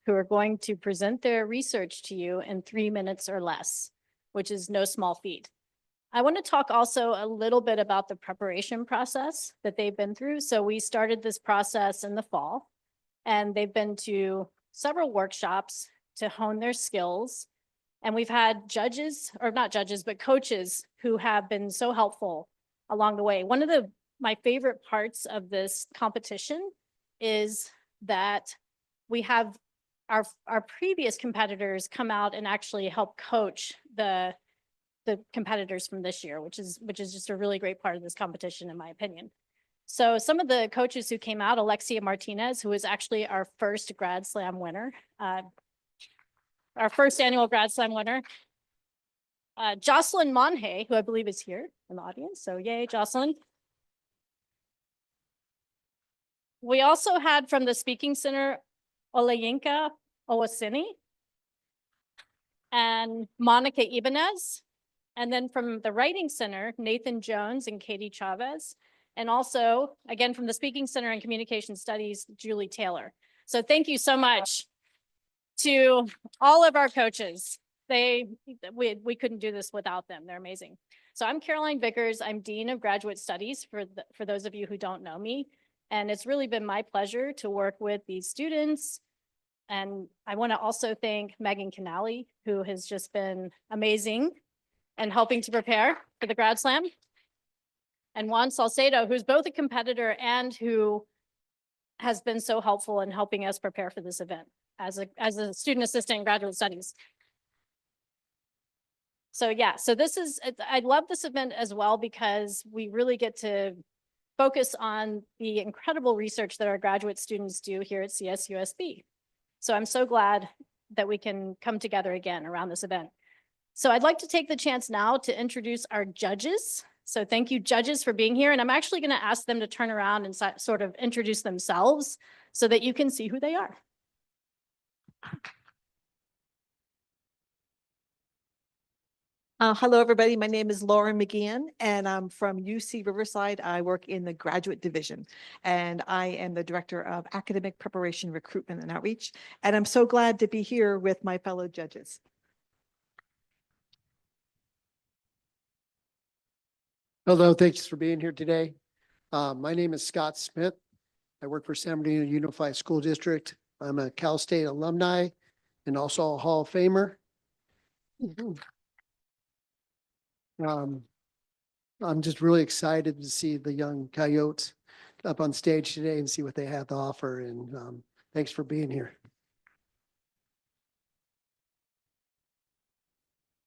who are going to present their research to you in 3 minutes or less, which is no small feat. I want to talk also a little bit about the preparation process that they've been through. So we started this process in the fall, and they've been to several workshops to hone their skills. And we've had judges, or not judges, but coaches who have been so helpful along the way. One of my favorite parts of this competition is that we have our previous competitors come out and actually help coach the competitors from this year, which is just a really great part of this competition, in my opinion. So some of the coaches who came out, Alexia Martinez, who is actually our first Grad Slam winner, our first annual Grad Slam winner. Jocelyn Monhay, who I believe is here in the audience. So yay, Jocelyn. We also had from the Speaking Center, Olayinka Owasini and Monica Ibanez. And then from the Writing Center, Nathan Jones and Katie Chavez. And also, again, from the Speaking Center and Communication Studies, Julie Taylor. So thank you so much to all of our coaches. We couldn't do this without them. They're amazing. So I'm Caroline Vickers. I'm Dean of Graduate Studies for those of you who don't know me. And it's really been my pleasure to work with these students. And I want to also thank Megan Canali, who has just been amazing and helping to prepare for the Grad Slam. And Juan Salcedo, who's both a competitor and who has been so helpful in helping us prepare for this event as a student assistant in graduate studies. So yeah, so I love this event as well because we really get to focus on the incredible research that our graduate students do here at CSUSB. So I'm so glad that we can come together again around this event. So I'd like to take the chance now to introduce our judges. So thank you, judges, for being here. And I'm actually going to ask them to turn around and sort of introduce themselves so that you can see who they are. Hello, everybody. My name is Lauren McGeehan, and I'm from UC Riverside. I work in the graduate division, and I am the director of academic preparation, recruitment, and outreach. And I'm so glad to be here with my fellow judges. Hello, thanks for being here today. My name is Scott Smith. I work for San Bernardino Unified School District. I'm a Cal State alumni and also a Hall of Famer. I'm just really excited to see the young Coyotes up on stage today and see what they have to offer. And thanks for being here.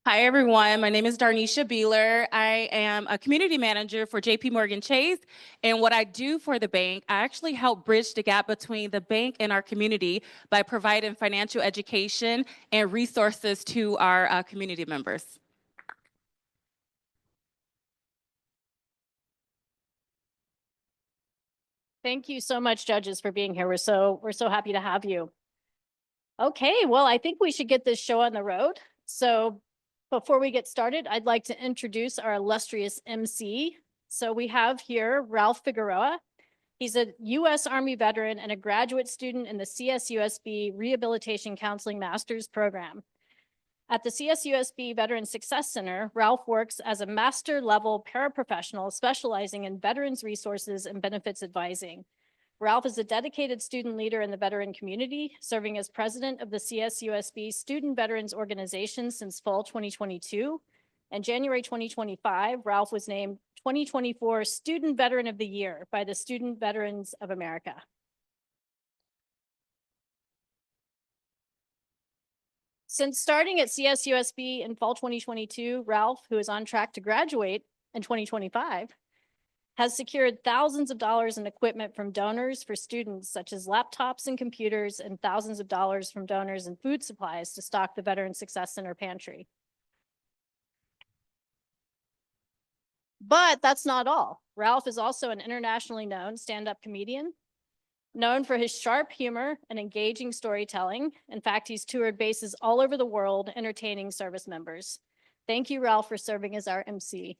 Hi, everyone. My name is Darnisha Beeler. I am a community manager for JP Morgan Chase. And what I do for the bank, I actually help bridge the gap between the bank and our community by providing financial education and resources to our community members. Thank you so much, judges, for being here. We're so happy to have you. Okay, well, I think we should get this show on the road. So before we get started, I'd like to introduce our illustrious MC. So we have here Ralph Figueroa. He's a U.S. Army veteran and a graduate student in the CSUSB Rehabilitation Counseling Master's Program. At the CSUSB Veteran Success Center, Ralph works as a master-level paraprofessional specializing in veterans resources and benefits advising. Ralph is a dedicated student leader in the veteran community, serving as president of the CSUSB Student Veterans Organization since fall 2022. In January 2025, Ralph was named 2024 Student Veteran of the Year by the Student Veterans of America. Since starting at CSUSB in fall 2022, Ralph, who is on track to graduate in 2025, has secured thousands of dollars in equipment from donors for students, such as laptops and computers, and thousands of dollars from donors and food supplies to stock the Veteran Success Center pantry. But that's not all. Ralph is also an internationally known stand-up comedian, known for his sharp humor and engaging storytelling. In fact, he's toured bases all over the world, entertaining service members. Thank you, Ralph, for serving as our MC.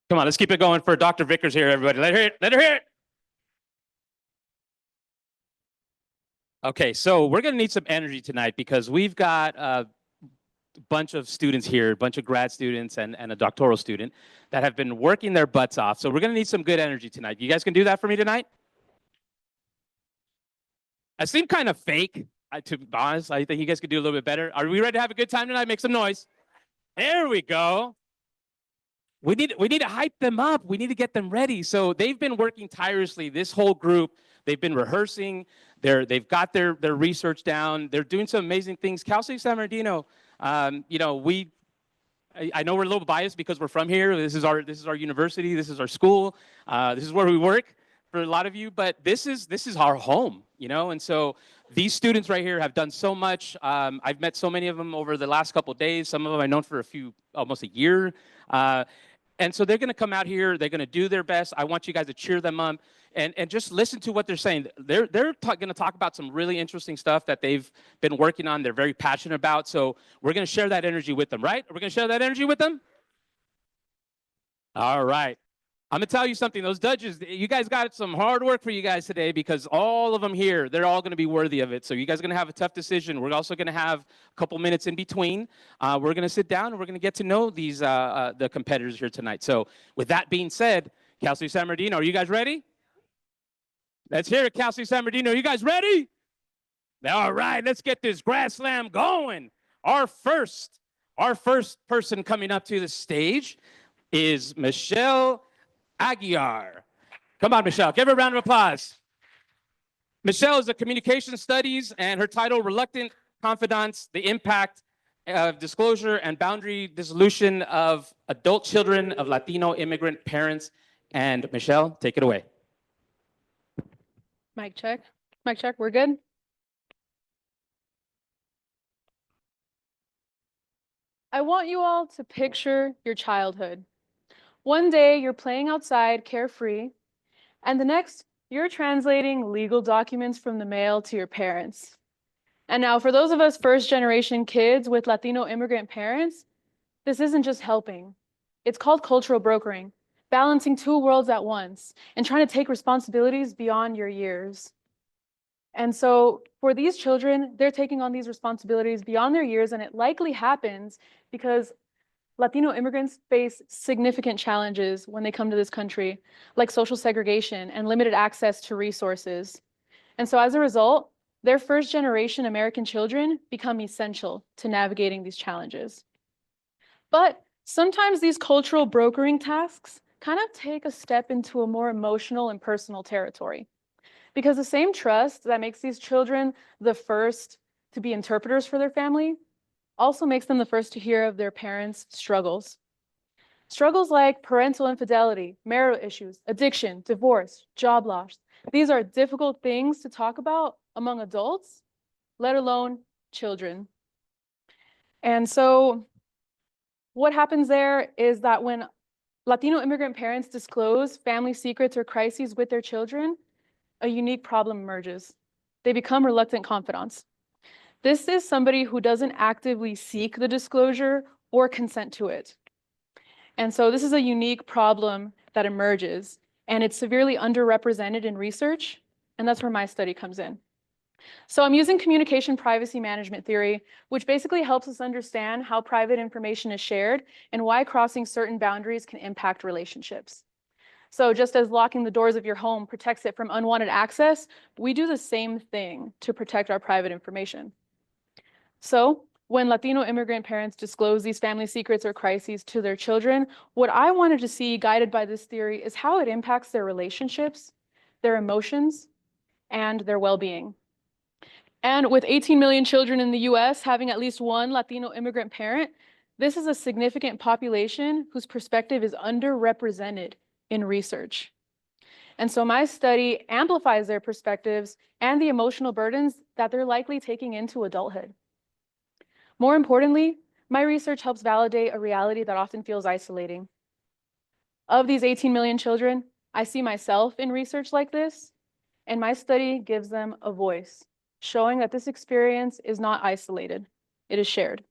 Come on, let's keep it going for Dr. Vickers here, everybody. Let her hear it. Let her hear it. Okay, so we're gonna need some energy tonight because we've got a bunch of students here, a bunch of grad students and a doctoral student that have been working their butts off. So we're gonna need some good energy tonight. You guys can do that for me tonight? I seem kind of fake, to be honest. I think you guys could do a little bit better. Are we ready to have a good time tonight? Make some noise. There we go. We need to hype them up. We need to get them ready. So they've been working tirelessly. This whole group, they've been rehearsing. They've got their research down. They're doing some amazing things. Cal State San Bernardino, you know, I know we're a little biased because we're from here. This is our university. This is our school. This is where we work for a lot of you. But this is our home, you know. And so these students right here have done so much. I've met so many of them over the last couple of days. Some of them I've known for almost a year. And so they're going to come out here. They're going to do their best. I want you guys to cheer them up and just listen to what they're saying. They're going to talk about some really interesting stuff that they've been working on. They're very passionate about. So we're going to share that energy with them, right? We're going to share that energy with them? All right. I'm going to tell you something. Those judges, you guys got some hard work for you guys today because all of them here, they're all going to be worthy of it. So you guys are going to have a tough decision. We're also going to have a couple minutes in between. We're going to sit down and we're going to get to know these the competitors here tonight. So with that being said, Cal State San Bernardino, are you guys ready? Let's hear it, Cal State San Bernardino. Are you guys ready? All right, let's get this Grad Slam going. Our first person coming up to the stage is Michelle Aguiar. Come on, Michelle. Give her a round of applause. Michelle is a communication studies and her title, Reluctant Confidants, the Impact of Disclosure and Boundary Dissolution of Adult Children of Latino Immigrant Parents. And Michelle, take it away. Mic check. Mic check. We're good. I want you all to picture your childhood. One day you're playing outside carefree, and the next you're translating legal documents from the mail to your parents. And now for those of us first generation kids with Latino immigrant parents, this isn't just helping. It's called cultural brokering, balancing two worlds at once and trying to take responsibilities beyond your years. And so for these children, they're taking on these responsibilities beyond their years, and it likely happens because Latino immigrants face significant challenges when they come to this country, like social segregation and limited access to resources. And so as a result, their first generation American children become essential to navigating these challenges. But sometimes these cultural brokering tasks kind of take a step into a more emotional and personal territory. Because the same trust that makes these children the first to be interpreters for their family also makes them the first to hear of their parents' struggles. Struggles like parental infidelity, marital issues, addiction, divorce, job loss. These are difficult things to talk about among adults, let alone children. And so what happens there is that when Latino immigrant parents disclose family secrets or crises with their children, a unique problem emerges. They become reluctant confidants. This is somebody who doesn't actively seek the disclosure or consent to it. And so this is a unique problem that emerges, and it's severely underrepresented in research, and that's where my study comes in. So I'm using communication privacy management theory, which basically helps us understand how private information is shared and why crossing certain boundaries can impact relationships. So just as locking the doors of your home protects it from unwanted access, we do the same thing to protect our private information. So when Latino immigrant parents disclose these family secrets or crises to their children, what I wanted to see guided by this theory is how it impacts their relationships, their emotions, and their well-being. And with 18 million children in the US having at least one Latino immigrant parent, this is a significant population whose perspective is underrepresented in research. And so my study amplifies their perspectives and the emotional burdens that they're likely taking into adulthood. More importantly, my research helps validate a reality that often feels isolating. Of these 18 million children, I see myself in research like this, and my study gives them a voice, showing that this experience is not isolated, it is shared.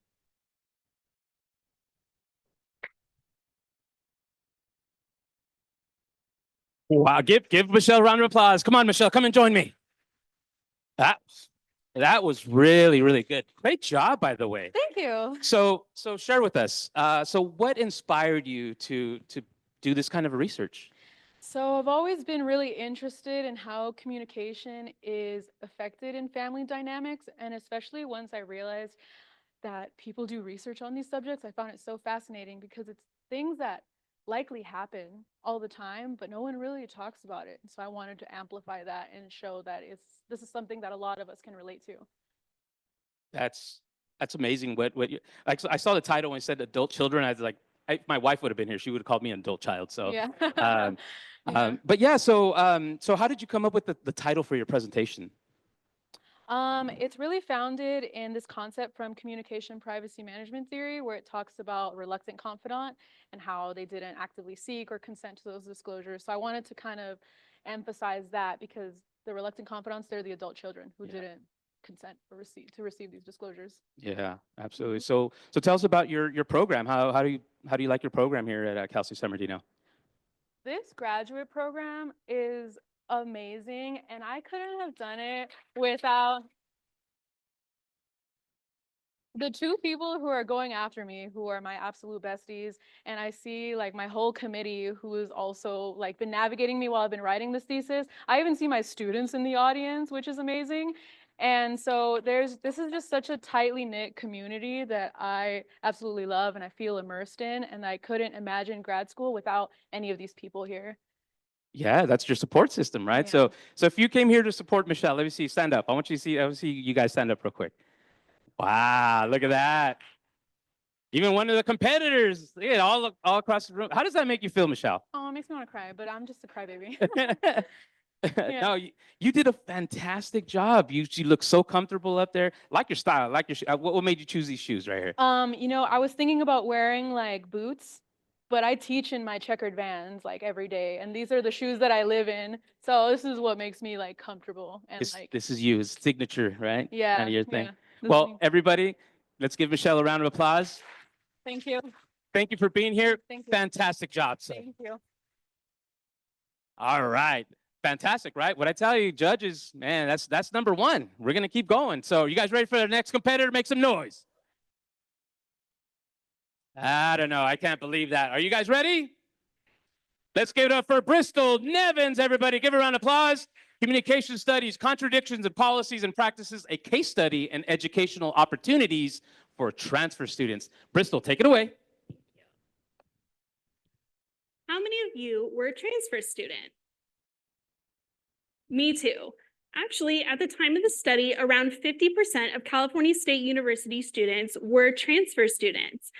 Wow, give Michelle a round of applause. Come on, Michelle, come and join me. That was really, really good. Great job, by the way. Thank you. So share with us. So what inspired you to do this kind of a research? So I've always been really interested in how communication is affected in family dynamics, and especially once I realized that people do research on these subjects, I found it so fascinating because it's things that likely happen all the time, but no one really talks about it. So I wanted to amplify that and show that this is something that a lot of us can relate to. That's amazing. What you, like, so I saw the title when it said adult children. I was like, my wife would have been here. She would have called me an adult child. So, Yeah. um, Yeah. but yeah. So how did you come up with the title for your presentation? It's really founded in this concept from communication privacy management theory, where it talks about reluctant confidant and how they didn't actively seek or consent to those disclosures. So I wanted to kind of emphasize that because the reluctant confidants, they're the adult children who didn't consent or receive these disclosures. Yeah, absolutely. So tell us about your program. How do you like your program here at Cal State San Bernardino? This graduate program is amazing, and I couldn't have done it without the two people who are going after me, who are my absolute besties. And I see like my whole committee who is also like been navigating me while I've been writing this thesis. I even see my students in the audience, which is amazing. And so this is just such a tightly knit community that I absolutely love and I feel immersed in, and I couldn't imagine grad school without any of these people here. Yeah, that's your support system, right? Yeah. So if you came here to support Michelle, let me see, stand up. I want to see you guys stand up real quick. Wow, look at that. Even one of the competitors, yeah, all across the room. How does that make you feel, Michelle? Oh, it makes me want to cry, but I'm just a crybaby. No, you did a fantastic job. You look so comfortable up there. Like your style, like your what made you choose these shoes right here? I was thinking about wearing like boots, but I teach in my checkered Vans like every day, and these are the shoes that I live in. So this is what makes me like comfortable and like This is you, it's signature, right? yeah, Kind of your thing. yeah. This is Well, me. everybody, let's give Michelle a round of applause. Thank you. Thank you for being here. Thank you. Fantastic job, sir. Thank you. All right. Fantastic, right? What I tell you, judges, man, that's number one. We're gonna keep going. So you guys ready for the next competitor? Make some noise. I don't know. I can't believe that. Are you guys ready? Let's give it up for Bristol Nevins, everybody. Give her a round of applause. Communication Studies, Contradictions in Policies and Practices, a case study and educational opportunities for transfer students. Bristol, take it away. How many of you were a transfer student? Me too. Actually, at the time of the study, around 50% of California State University students were transfer students.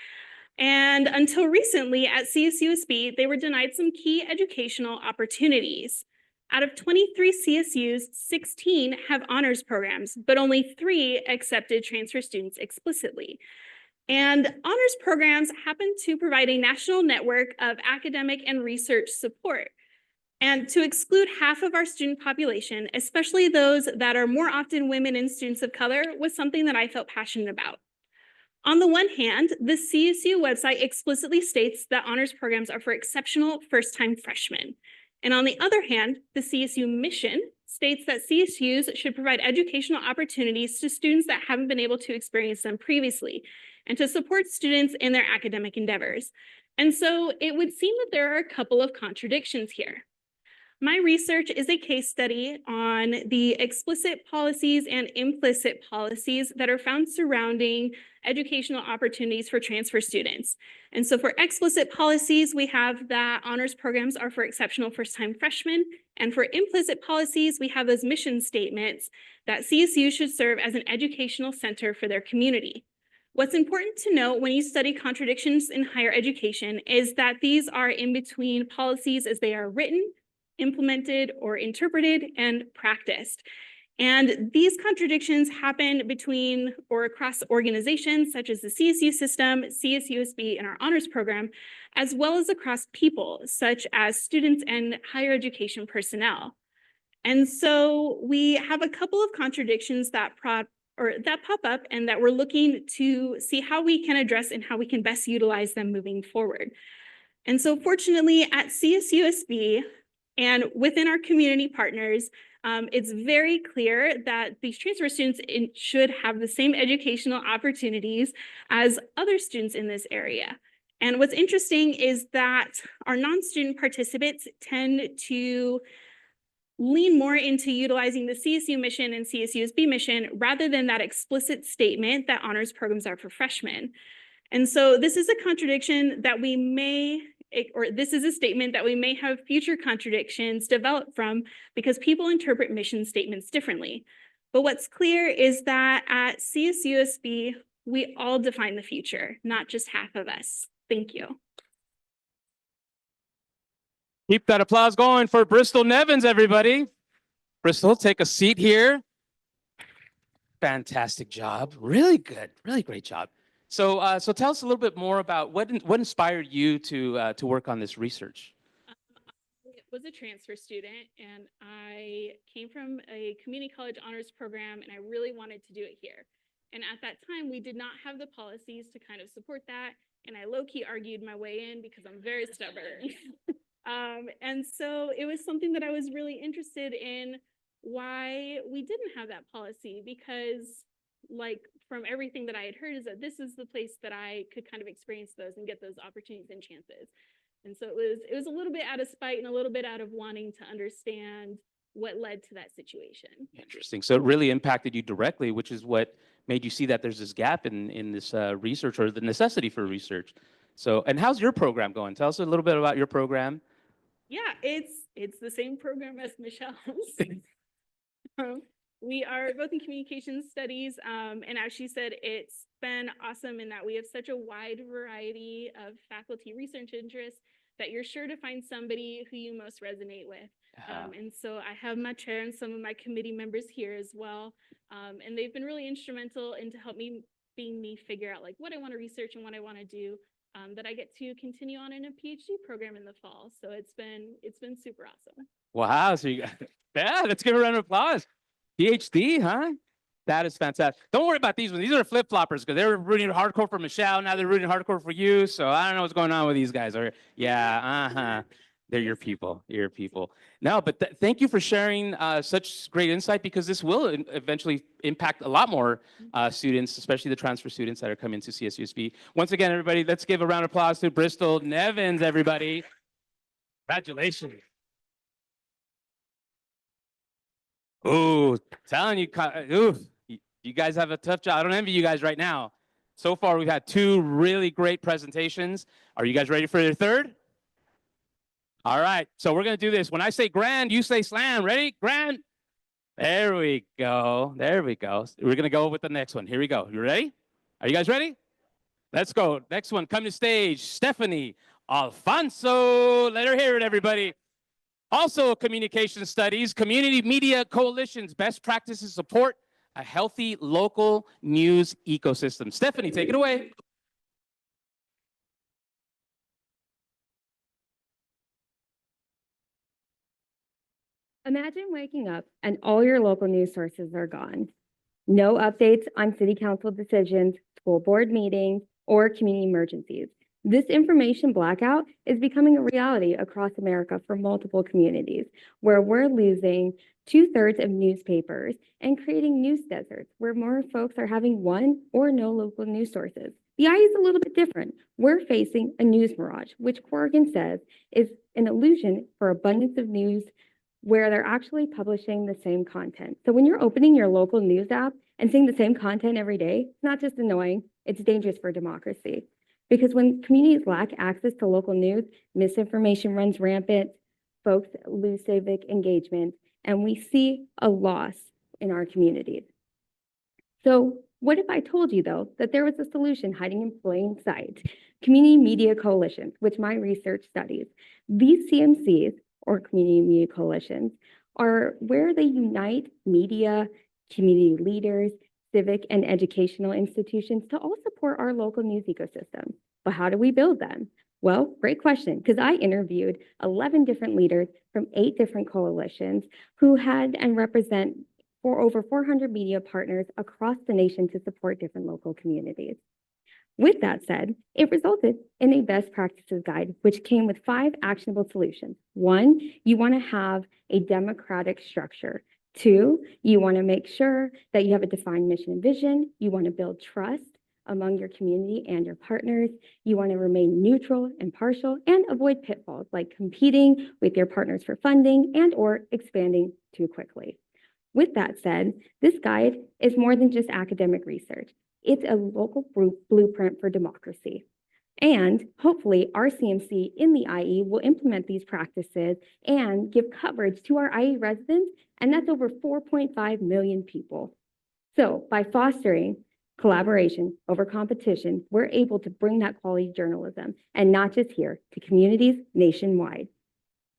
And until recently at CSUSB, they were denied some key educational opportunities. Out of 23 CSUs, 16 have honors programs, but only 3 accepted transfer students explicitly. And honors programs happen to provide a national network of academic and research support. And to exclude half of our student population, especially those that are more often women and students of color, was something that I felt passionate about. On the one hand, the CSU website explicitly states that honors programs are for exceptional first-time freshmen. And on the other hand, the CSU mission states that CSUs should provide educational opportunities to students that haven't been able to experience them previously, and to support students in their academic endeavors. And so it would seem that there are a couple of contradictions here. My research is a case study on the explicit policies and implicit policies that are found surrounding educational opportunities for transfer students. And so for explicit policies, we have that honors programs are for exceptional first-time freshmen. And for implicit policies, we have those mission statements that CSU should serve as an educational center for their community. What's important to note when you study contradictions in higher education is that these are in between policies as they are written, implemented, or interpreted and practiced. And these contradictions happen between or across organizations such as the CSU system, CSUSB, and our honors program, as well as across people such as students and higher education personnel. And so we have a couple of contradictions that pop up and that we're looking to see how we can address and how we can best utilize them moving forward. And so fortunately at CSUSB, And within our community partners, it's very clear that these transfer students should have the same educational opportunities as other students in this area. And what's interesting is that our non-student participants tend to lean more into utilizing the CSU mission and CSUSB mission rather than that explicit statement that honors programs are for freshmen. And so this is a contradiction that we may, or this is a statement that we may have future contradictions develop from because people interpret mission statements differently. But what's clear is that at CSUSB, we all define the future, not just half of us. Thank you. Keep that applause going for Bristol Nevins, everybody. Bristol, take a seat here. Fantastic job. Really good. Really great job. So, so tell us a little bit more about what inspired you to work on this research. I was a transfer student, and I came from a community college honors program, and I really wanted to do it here. And at that time, we did not have the policies to kind of support that, and I low-key argued my way in because I'm very stubborn. And so it was something that I was really interested in why we didn't have that policy, because like from everything that I had heard is that this is the place that I could kind of experience those and get those opportunities and chances. And so it was a little bit out of spite and a little bit out of wanting to understand what led to that situation. Interesting. So it really impacted you directly, which is what made you see that there's this gap in this research, or the necessity for research. So, and how's your program going? Tell us a little bit about your program. Yeah, it's the same program as Michelle's. We are both in communications studies, and as she said, it's been awesome in that we have such a wide variety of faculty research interests that you're sure to find somebody who you most resonate with. And so I have my chair and some of my committee members here as well, and they've been really instrumental into helping me figure out like what I want to research and what I want to do. That I get to continue on in a PhD program in the fall. So it's been super awesome. Wow. So you got, yeah, let's give her a round of applause. PhD, huh? That is fantastic. Don't worry about these ones. These are flip-floppers because they were rooting hardcore for Michelle. Now they're rooting hardcore for you. So I don't know what's going on with these guys. Or yeah, they're your people. Your people. No, but thank you for sharing such great insight, because this will eventually impact a lot more students, especially the transfer students that are coming to CSUSB. Once again, everybody, let's give a round of applause to Bristol Nevins, everybody. Congratulations. Ooh, telling you, ooh, you guys have a tough job. I don't envy you guys right now. So far, we've had 2 really great presentations. Are you guys ready for your third? All right, so we're going to do this. When I say grand, you say slam. Ready? Grand. There we go. There we go. We're going to go with the next one. Here we go. You ready? Are you guys ready? Let's go. Next one. Come to stage. Stephanie Alfonso. Let her hear it, everybody. Also, communication studies, community media coalitions, best practices support a healthy local news ecosystem. Stephanie, take it away. Imagine waking up and all your local news sources are gone. No updates on city council decisions, school board meetings, or community emergencies. This information blackout is becoming a reality across America for multiple communities, where we're losing 2/3 of newspapers and creating news deserts where more folks are having one or no local news sources. The eye is a little bit different. We're facing a news mirage, which Corrigan says is an illusion for abundance of news, where they're actually publishing the same content. So when you're opening your local news app and seeing the same content every day, it's not just annoying, it's dangerous for democracy. Because when communities lack access to local news, misinformation runs rampant, folks lose civic engagement, and we see a loss in our communities. So what if I told you, though, that there was a solution hiding in plain sight? Community media coalitions, which my research studies. These CMCs, or community media coalitions, are where they unite media, community leaders, civic and educational institutions to all support our local news ecosystem. But how do we build them? Well, great question, because I interviewed 11 different leaders from 8 different coalitions who had and represent over 400 media partners across the nation to support different local communities. With that said, it resulted in a best practices guide, which came with 5 actionable solutions. 1, you want to have a democratic structure. 2, you want to make sure that you have a defined mission and vision. You want to build trust among your community and your partners. You want to remain neutral, impartial, and avoid pitfalls like competing with your partners for funding and or expanding too quickly. With that said, this guide is more than just academic research. It's a local blueprint for democracy. And hopefully our CMC in the IE will implement these practices and give coverage to our IE residents, and that's over 4.5 million people. So by fostering collaboration over competition, we're able to bring that quality journalism, and not just here, to communities nationwide.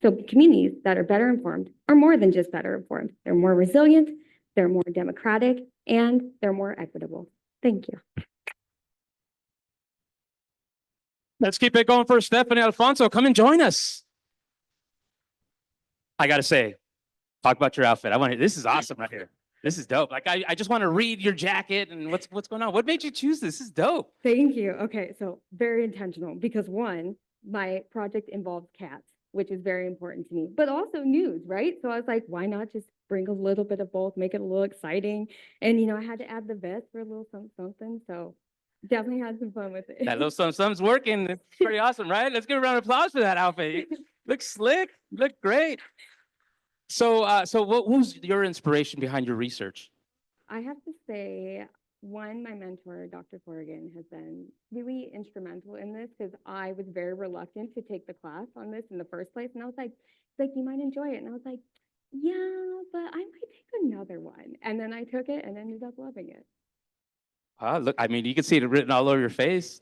So communities that are better informed are more than just better informed. They're more resilient, they're more democratic, and they're more equitable. Thank you. Let's keep it going for Stephanie Alfonso. Come and join us. I got to say, talk about your outfit. This is awesome right here. This is dope. Like, I just want to read your jacket and what's going on. What made you choose this? This is dope. Thank you. Okay, so very intentional because 1, my project involves cats, which is very important to me, but also news, right? So I was like, why not just bring a little bit of both, make it a little exciting? And, I had to add the vest for a little something. So definitely had some fun with it. That little something's working. It's pretty awesome, right? Let's give a round of applause for that outfit. You look slick. You look great. So what was your inspiration behind your research? I have to say, 1, my mentor, Dr. Corrigan, has been really instrumental in this because I was very reluctant to take the class on this in the first place. And I was like, you might enjoy it. And I was like, yeah, but I might take another one. And then I took it and ended up loving it. Look, I mean, you can see it written all over your face.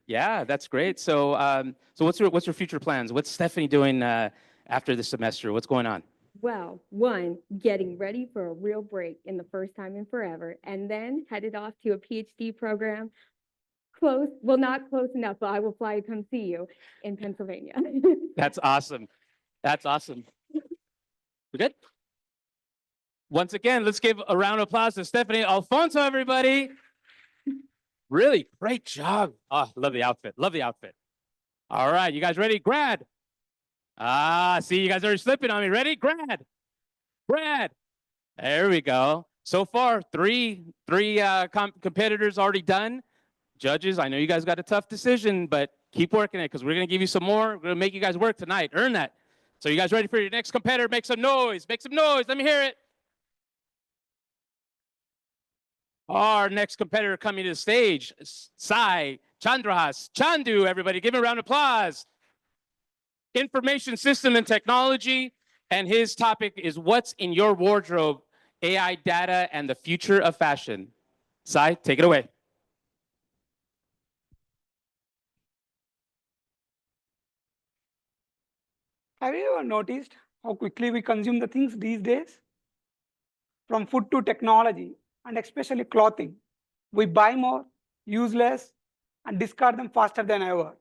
Yeah, that's great. So, what's your future plans? What's Stephanie doing after the semester? What's going on? Well, 1, getting ready for a real break in the first time in forever, and then headed off to a PhD program. Not close enough, but I will fly to come see you in Pennsylvania. That's awesome. That's awesome. We good? Once again, let's give a round of applause to Stephanie Alfonso, everybody. Really great job. Oh, love the outfit. Love the outfit. All right, you guys ready? Grad. See, you guys are slipping on me. Ready? Grad. There we go. So far, three competitors already done. Judges, I know you guys got a tough decision, but keep working it because we're going to give you some more. We're going to make you guys work tonight. Earn that. So you guys ready for your next competitor? Make some noise. Make some noise. Let me hear it. Our next competitor coming to the stage, Sai Chandrahas. Chandu, everybody. Give him a round of applause. Information system and technology. And his topic is what's in your wardrobe, AI data and the future of fashion. Sai, take it away. Have you ever noticed how quickly we consume the things these days? From food to technology, and especially clothing, we buy more, use less, and discard them faster than ever.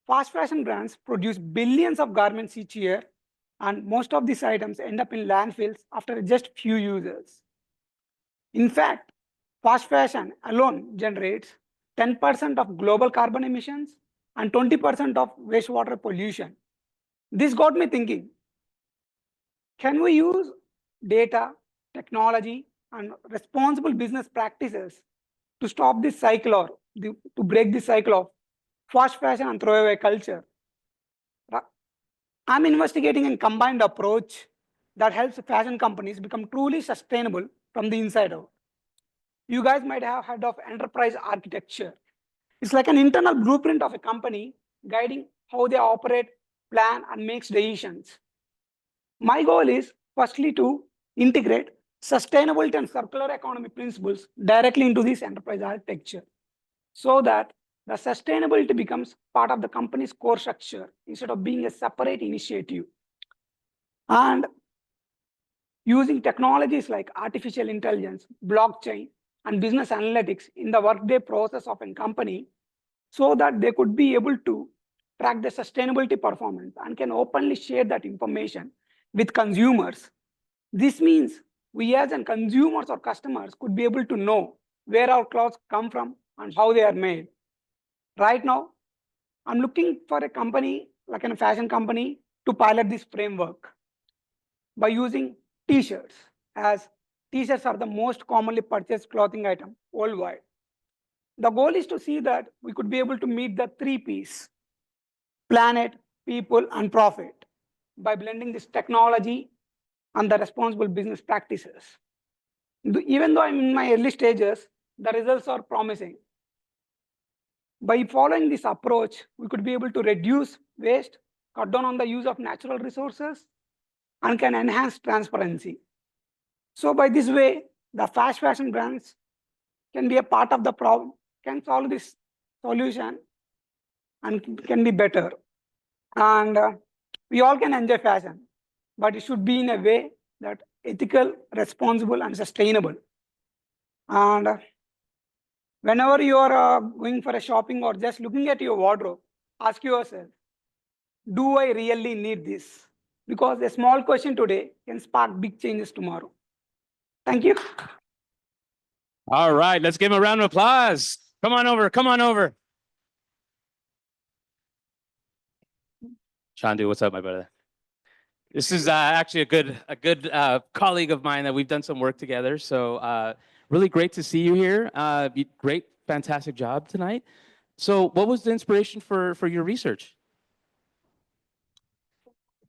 Fast fashion brands produce billions of garments each year, and most of these items end up in landfills after just few uses. In fact, fast fashion alone generates 10% of global carbon emissions and 20% of wastewater pollution. This got me thinking, can we use data, technology, and responsible business practices to stop this cycle or to break this cycle of fast fashion and throwaway culture? I'm investigating a combined approach that helps fashion companies become truly sustainable from the inside out. You guys might have heard of enterprise architecture. It's like an internal blueprint of a company guiding how they operate, plan, and make decisions. My goal is firstly to integrate sustainability and circular economy principles directly into this enterprise architecture so that the sustainability becomes part of the company's core structure instead of being a separate initiative. And using technologies like artificial intelligence, blockchain, and business analytics in the workday process of a company so that they could be able to track the sustainability performance and can openly share that information with consumers. This means we as consumers or customers could be able to know where our clothes come from and how they are made. Right now, I'm looking for a company, like a fashion company, to pilot this framework by using t-shirts, as t-shirts are the most commonly purchased clothing item worldwide. The goal is to see that we could be able to meet the 3 Ps: planet, people, and profit, by blending this technology and the responsible business practices. Even though I'm in my early stages, the results are promising. By following this approach, we could be able to reduce waste, cut down on the use of natural resources, and can enhance transparency. So by this way, the fast fashion brands can be a part of the problem, can solve this solution, and can be better. And we all can enjoy fashion, but it should be in a way that ethical, responsible, and sustainable. And whenever you are going for a shopping or just looking at your wardrobe, ask yourself, do I really need this? Because a small question today can spark big changes tomorrow. Thank you. All right, let's give him a round of applause. Come on over, come on over. Chandu, what's up, my brother? This is actually a good colleague of mine that we've done some work together. So really great to see you here. Great, fantastic job tonight. So what was the inspiration for your research?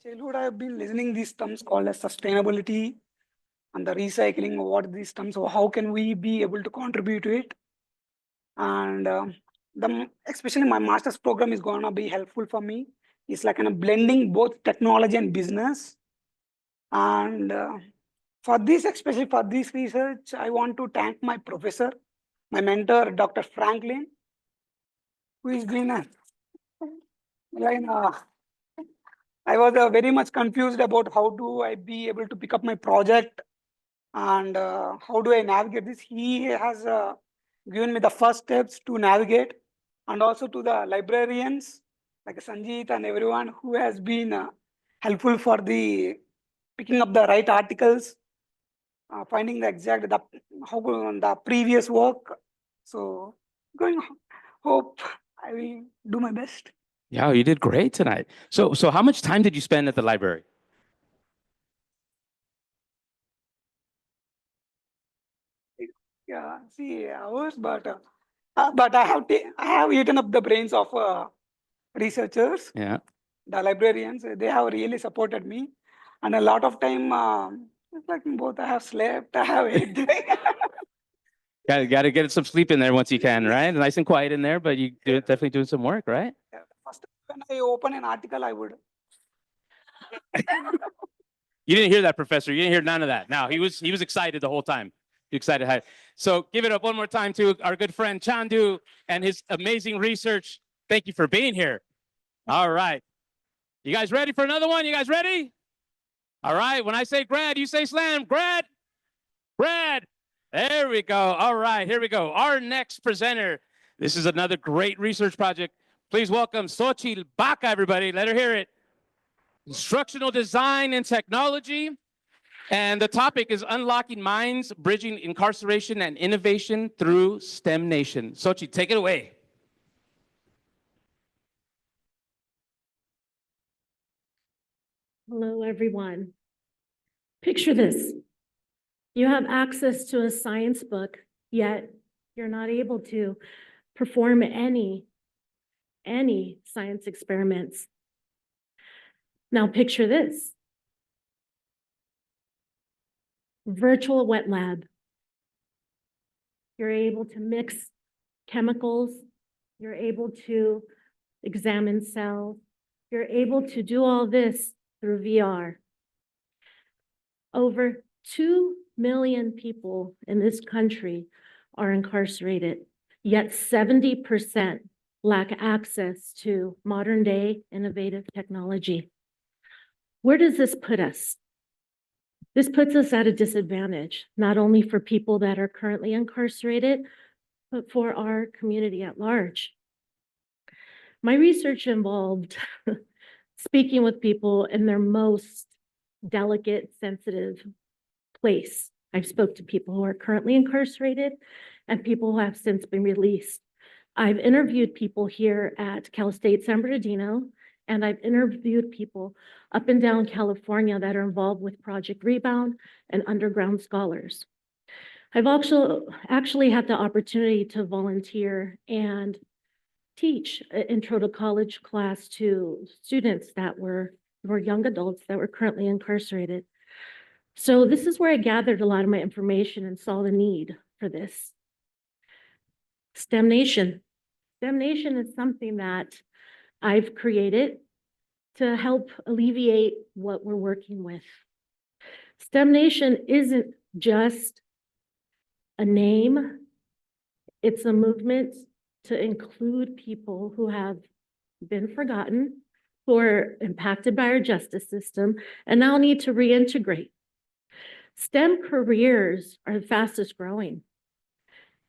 Childhood, I have been listening these terms called as sustainability and the recycling. What these terms, so how can we be able to contribute to it? And especially my master's program is going to be helpful for me. It's like blending both technology and business. And for this, especially for this research, I want to thank my professor, my mentor, Dr. Franklin, who has been I was very much confused about how do I be able to pick up my project and how do I navigate this. He has given me the first steps to navigate, and also to the librarians like Sanjeet and everyone who has been helpful for the picking up the right articles, finding the exact how the previous work. So hope I will do my best. Yeah, you did great tonight. So how much time did you spend at the library? Yeah, see hours, but I have eaten up the brains of researchers. Yeah. The librarians, they have really supported me, and a lot of time, it's like both I have slept, I have ate. Got to get some sleep in there once you can, right? Nice and quiet in there, but you definitely doing some work, right? First, when I open an article, I would. You didn't hear that, Professor. You didn't hear none of that. No, he was excited the whole time. Excited. So give it up one more time to our good friend Chandu and his amazing research. Thank you for being here. All right. You guys ready for another one? You guys ready? All right. When I say grad, you say slam. Grad. Grad. There we go. All right. Here we go. Our next presenter. This is another great research project. Please welcome Xochitl Baca, everybody. Let her hear it. Instructional design and technology. And the topic is unlocking minds, bridging incarceration and innovation through STEM Nation. Xochitl, take it away. Hello, everyone. Picture this. You have access to a science book, yet you're not able to perform any science experiments. Now picture this. Virtual wet lab. You're able to mix chemicals. You're able to examine cells. You're able to do all this through VR. Over 2 million people in this country are incarcerated, yet 70% lack access to modern day innovative technology. Where does this put us? This puts us at a disadvantage, not only for people that are currently incarcerated, but for our community at large. My research involved speaking with people in their most delicate, sensitive place. I've spoke to people who are currently incarcerated, and people who have since been released. I've interviewed people here at Cal State San Bernardino, and I've interviewed people up and down California that are involved with Project Rebound and Underground Scholars. I've also actually had the opportunity to volunteer and teach an intro to college class to students that were young adults that were currently incarcerated. So this is where I gathered a lot of my information and saw the need for this. STEM Nation. STEM Nation is something that I've created to help alleviate what we're working with. STEM Nation isn't just a name, it's a movement to include people who have been forgotten, who are impacted by our justice system, and now need to reintegrate. STEM careers are the fastest growing.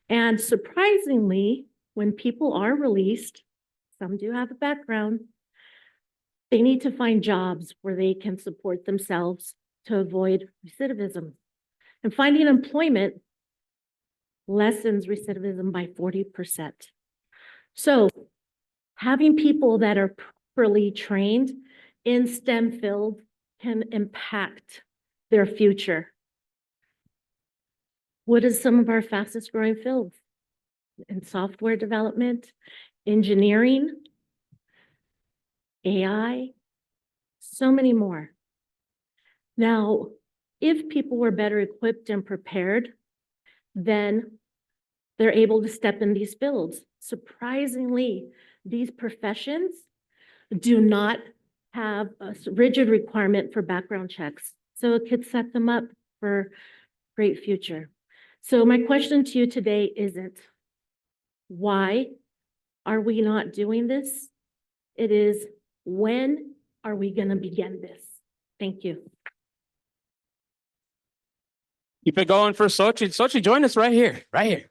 And surprisingly, when people are released, some do have a background, they need to find jobs where they can support themselves to avoid recidivism. And finding employment lessens recidivism by 40%. So having people that are properly trained in STEM field can impact their future. What is some of our fastest growing fields? In software development, engineering, AI, so many more. Now, if people were better equipped and prepared, then they're able to step in these fields. Surprisingly, these professions do not have a rigid requirement for background checks. So it could set them up for great future. So my question to you today isn't, why are we not doing this? It is, when are we going to begin this? Thank you. Keep it going for Sochi. Sochi, join us right here, right here.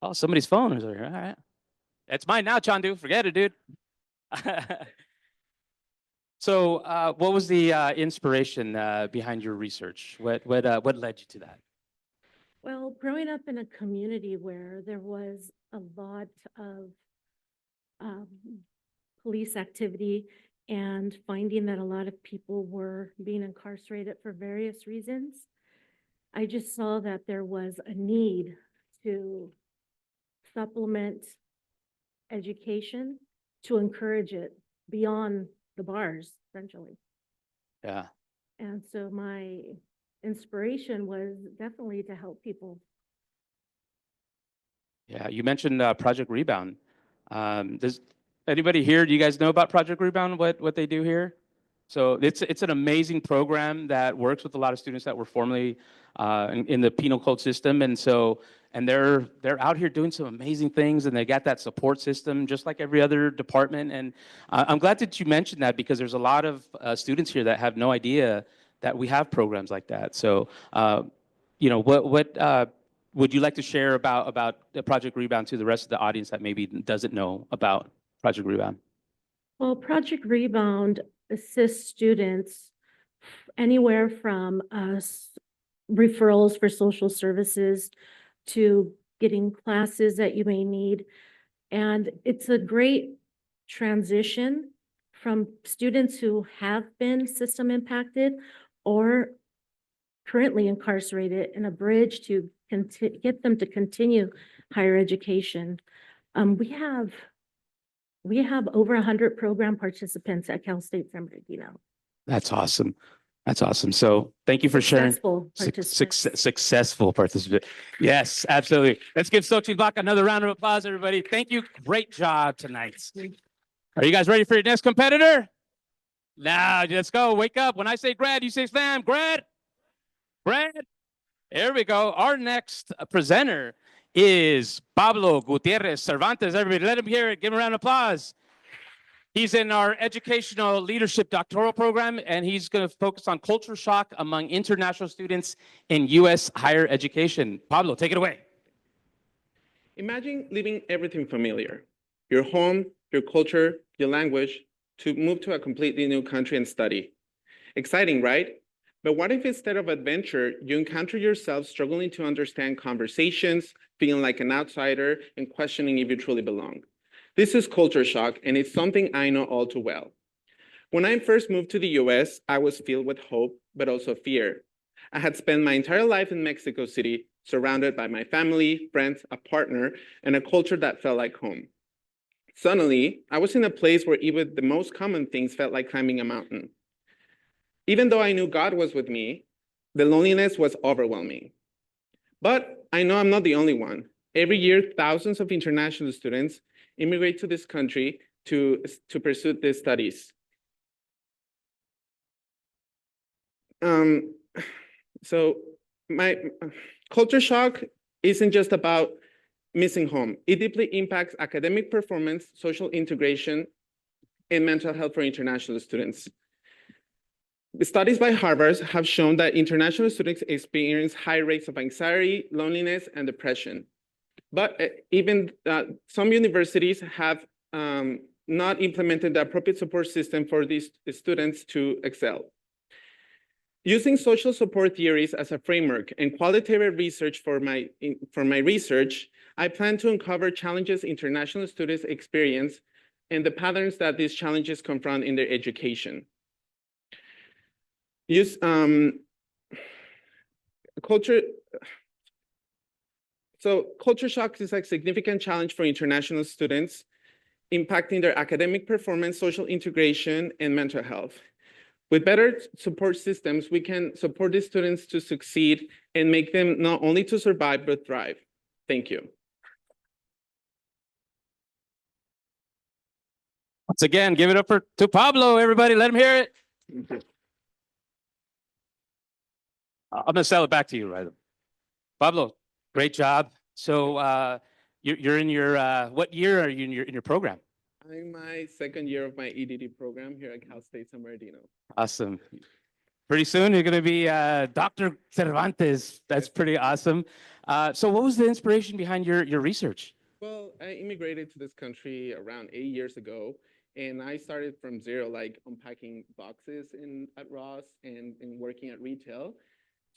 Oh, somebody's phone is over here. All right. It's mine now, Chandu. Forget it, dude. So what was the inspiration behind your research? What led you to that? Well, growing up in a community where there was a lot of police activity and finding that a lot of people were being incarcerated for various reasons, I just saw that there was a need to supplement education to encourage it beyond the bars, essentially. Yeah. And so my inspiration was definitely to help people. Yeah, you mentioned Project Rebound. Does anybody here, do you guys know about Project Rebound, what they do here? So it's an amazing program that works with a lot of students that were formerly in the penal code system. And they're out here doing some amazing things, and they got that support system just like every other department. And I'm glad that you mentioned that, because there's a lot of students here that have no idea that we have programs like that. So, you know, what would you like to share about Project Rebound to the rest of the audience that maybe doesn't know about Project Rebound? Well, Project Rebound assists students anywhere from referrals for social services to getting classes that you may need. And it's a great transition from students who have been system impacted or currently incarcerated, and a bridge to get them to continue higher education. We have over 100 program participants at Cal State San Bernardino. That's awesome. That's awesome. So thank you for sharing. Successful participant. Yes, absolutely. Let's give Sochi Bach another round of applause, everybody. Thank you. Great job tonight. Are you guys ready for your next competitor? Now, let's go. Wake up. When I say grad, you say slam. Grad. Grad. Here we go. Our next presenter is Pablo Gutierrez Cervantes. Everybody, let him hear it. Give him a round of applause. He's in our educational leadership doctoral program, and he's going to focus on culture shock among international students in U.S. higher education. Pablo, take it away. Imagine leaving everything familiar, your home, your culture, your language, to move to a completely new country and study. Exciting, right? But what if instead of adventure, you encounter yourself struggling to understand conversations, feeling like an outsider, and questioning if you truly belong? This is culture shock, and it's something I know all too well. When I first moved to the US, I was filled with hope, but also fear. I had spent my entire life in Mexico City, surrounded by my family, friends, a partner, and a culture that felt like home. Suddenly, I was in a place where even the most common things felt like climbing a mountain. Even though I knew God was with me, the loneliness was overwhelming. But I know I'm not the only one. Every year, thousands of international students immigrate to this country to pursue these studies. So my culture shock isn't just about missing home. It deeply impacts academic performance, social integration, and mental health for international students. The studies by Harvard have shown that international students experience high rates of anxiety, loneliness, and depression. But even some universities have not implemented the appropriate support system for these students to excel. Using social support theories as a framework and qualitative research for my research, I plan to uncover challenges international students experience and the patterns that these challenges confront in their education. Culture shock is a significant challenge for international students, impacting their academic performance, social integration, and mental health. With better support systems, we can support these students to succeed and make them not only to survive, but thrive. Thank you. Once again, give it up to Pablo, everybody. Let him hear it. I'm going to sell it back to you, right? Pablo, great job. So you're in your, what year are you in your program? I'm in my second year of my EDD program here at Cal State San Bernardino. Awesome. Pretty soon you're going to be Dr. Cervantes. That's pretty awesome. So what was the inspiration behind your research? Well, I immigrated to this country around 8 years ago, and I started from zero, like unpacking boxes at Ross and working at retail.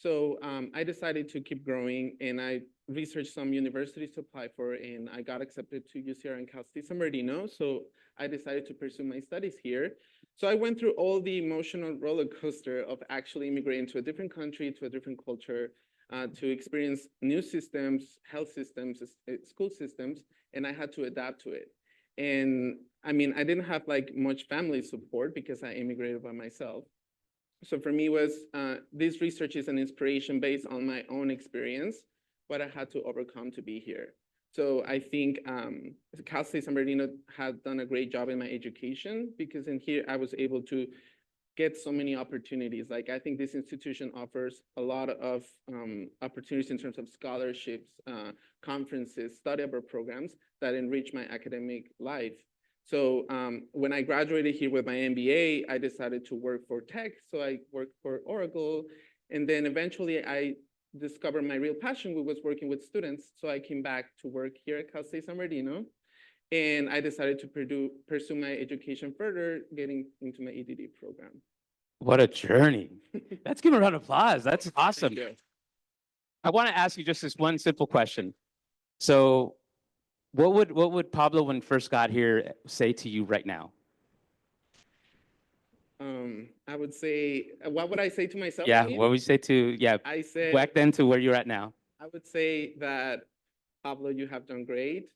So I decided to keep growing, and I researched some universities to apply for, and I got accepted to UCR and Cal State San Bernardino. So I decided to pursue my studies here. So I went through all the emotional roller coaster of actually immigrating to a different country, to a different culture, to experience new systems, health systems, school systems, and I had to adapt to it. And I mean, I didn't have like much family support because I immigrated by myself. So for me was, this research is an inspiration based on my own experience, what I had to overcome to be here. So I think Cal State San Bernardino had done a great job in my education, because in here I was able to get so many opportunities. Like I think this institution offers a lot of opportunities in terms of scholarships, conferences, study abroad programs that enrich my academic life. So when I graduated here with my MBA, I decided to work for tech. So I worked for Oracle. And then eventually I discovered my real passion, which was working with students. So I came back to work here at Cal State San Bernardino. And I decided to pursue my education further, getting into my EDD program. What a journey. Let's give him a round of applause. That's awesome. I want to ask you just this one simple question. So what would Pablo, when first got here, say to you right now? I would say, what would I say to myself? Yeah, what would you say to, I said, back then to where you're at now? I would say that, Pablo, you have done great.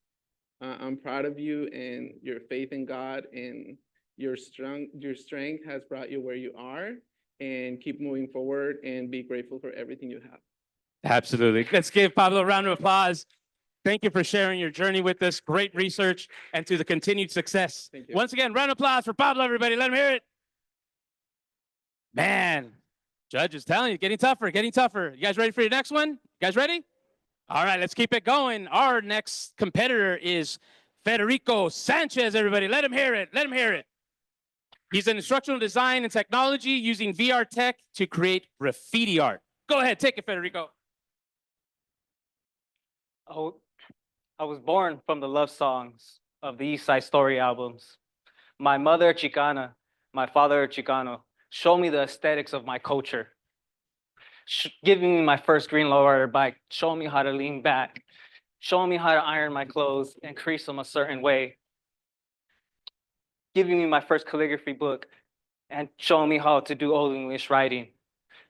I'm proud of you and your faith in God, and your strength has brought you where you are, and keep moving forward and be grateful for everything you have. Absolutely. Let's give Pablo a round of applause. Thank you for sharing your journey with us. Great research, and to the continued success. Thank you. Once again, round of applause for Pablo, everybody. Let him hear it. Man, Judge is telling you, getting tougher, getting tougher. You guys ready for your next one? You guys ready? All right, let's keep it going. Our next competitor is Federico Sanchez, everybody. Let him hear it. Let him hear it. He's an instructional design and technology using VR tech to create graffiti art. Go ahead, take it, Federico. I was born from the love songs of the East Side Story albums. My mother, Chicana, my father, Chicano, showed me the aesthetics of my culture. giving me my first green lowrider bike, showing me how to lean back, showing me how to iron my clothes and crease them a certain way, giving me my first calligraphy book, and showing me how to do Old English writing.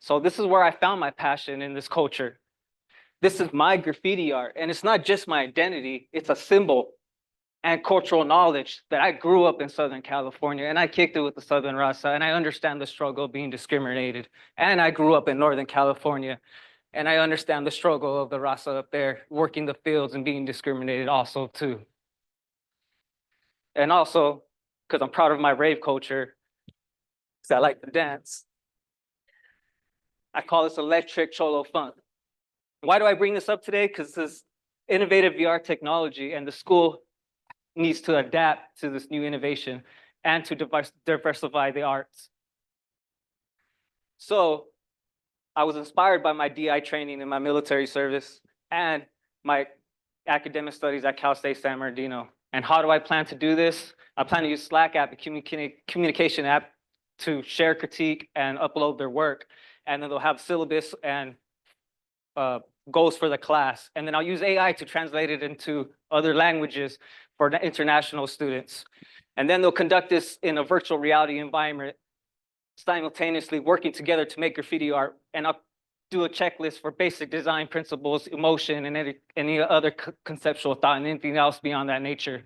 So this is where I found my passion in this culture. This is my graffiti art, and it's not just my identity, it's a symbol and cultural knowledge that I grew up in Southern California, and I kicked it with the Southern Raza, and I understand the struggle of being discriminated. And I grew up in Northern California, and I understand the struggle of the Raza up there, working the fields and being discriminated also too. And also, because I'm proud of my rave culture, because I like to dance, I call this electric cholo funk. Why do I bring this up today? Because this is innovative VR technology, and the school needs to adapt to this new innovation and to diversify the arts. So I was inspired by my DI training in my military service and my academic studies at Cal State San Bernardino. And how do I plan to do this? I plan to use Slack app, a communication app, to share, critique, and upload their work. And then they'll have syllabus and goals for the class. And then I'll use AI to translate it into other languages for the international students. And then they'll conduct this in a virtual reality environment, simultaneously working together to make graffiti art. And I'll do a checklist for basic design principles, emotion, and any other conceptual thought, and anything else beyond that nature.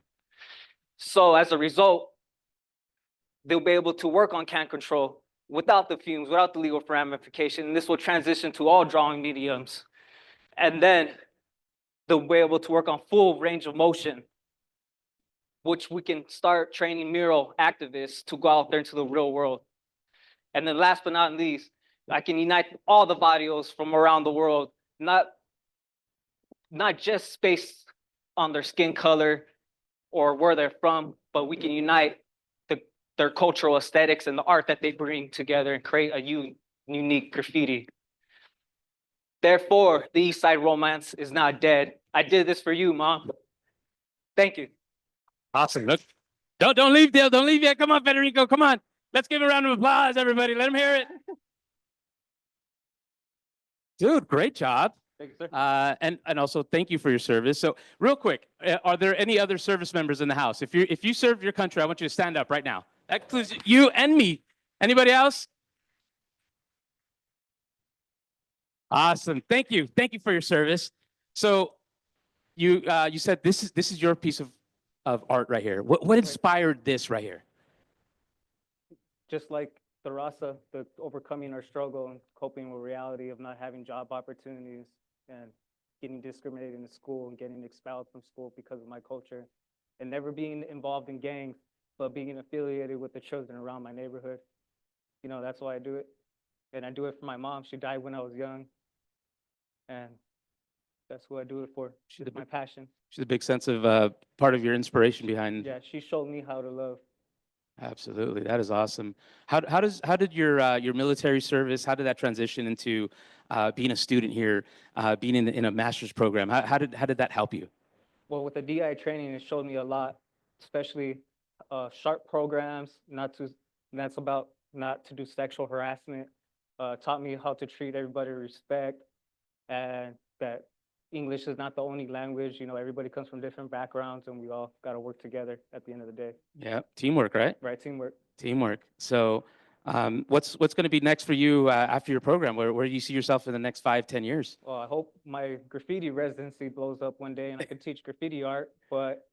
So as a result, they'll be able to work on can control without the fumes, without the legal ramification. And this will transition to all drawing mediums. And then they'll be able to work on full range of motion, which we can start training mural activists to go out there into the real world. And then last but not least, I can unite all the barrios from around the world, not just based on their skin color or where they're from, but we can unite their cultural aesthetics and the art that they bring together and create a unique graffiti. Therefore, the East Side romance is not dead. I did this for you, Mom. Thank you. Awesome. Look, don't leave, Dale. Don't leave yet. Come on, Federico. Come on. Let's give a round of applause, everybody. Let them hear it. Dude, great job. Thank you, sir. And also thank you for your service. So real quick, are there any other service members in the house? If you serve your country, I want you to stand up right now. That includes you and me. Anybody else? Awesome. Thank you. Thank you for your service. So you said this is your piece of art right here. What inspired this right here? Just like the Raza, the overcoming our struggle and coping with reality of not having job opportunities and getting discriminated in school and getting expelled from school because of my culture, and never being involved in gangs, but being affiliated with the children around my neighborhood. You know, that's why I do it. And I do it for my mom. She died when I was young. And that's who I do it for. She's my passion. She's a big sense of part of your inspiration behind. Yeah, she showed me how to love. Absolutely, that is awesome. How did your military service, how did that transition into being a student here, being in a master's program? How did that help you? Well, with the DI training, it showed me a lot, especially sharp programs, that's about not to do sexual harassment, taught me how to treat everybody with respect, and that English is not the only language. You know, everybody comes from different backgrounds, and we all got to work together at the end of the day. Yeah, teamwork, right? Right, teamwork. Teamwork. So what's going to be next for you after your program? Where do you see yourself in the next 5-10 years? Well, I hope my graffiti residency blows up one day and I can teach graffiti art, but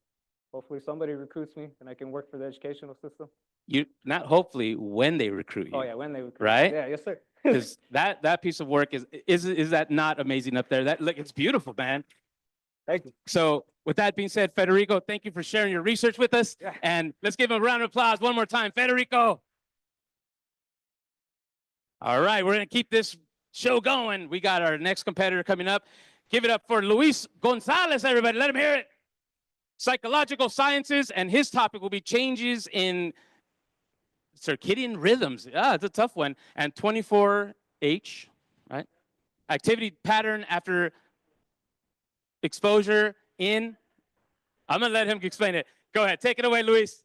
hopefully somebody recruits me and I can work for the educational system. You not hopefully when they recruit you. Oh yeah, when they recruit. Right? Yeah, yes sir. Because that piece of work is that not amazing up there? That look, it's beautiful, man. Thank you. So with that being said, Federico, thank you for sharing your research with us. Yeah. And let's give him a round of applause one more time. Federico. All right, we're going to keep this show going. We got our next competitor coming up. Give it up for Luis Gonzalez, everybody. Let him hear it. Psychological sciences, and his topic will be changes in circadian rhythms. It's a tough one. And 24H, right? Activity pattern after exposure in. I'm going to let him explain it. Go ahead. Take it away, Luis.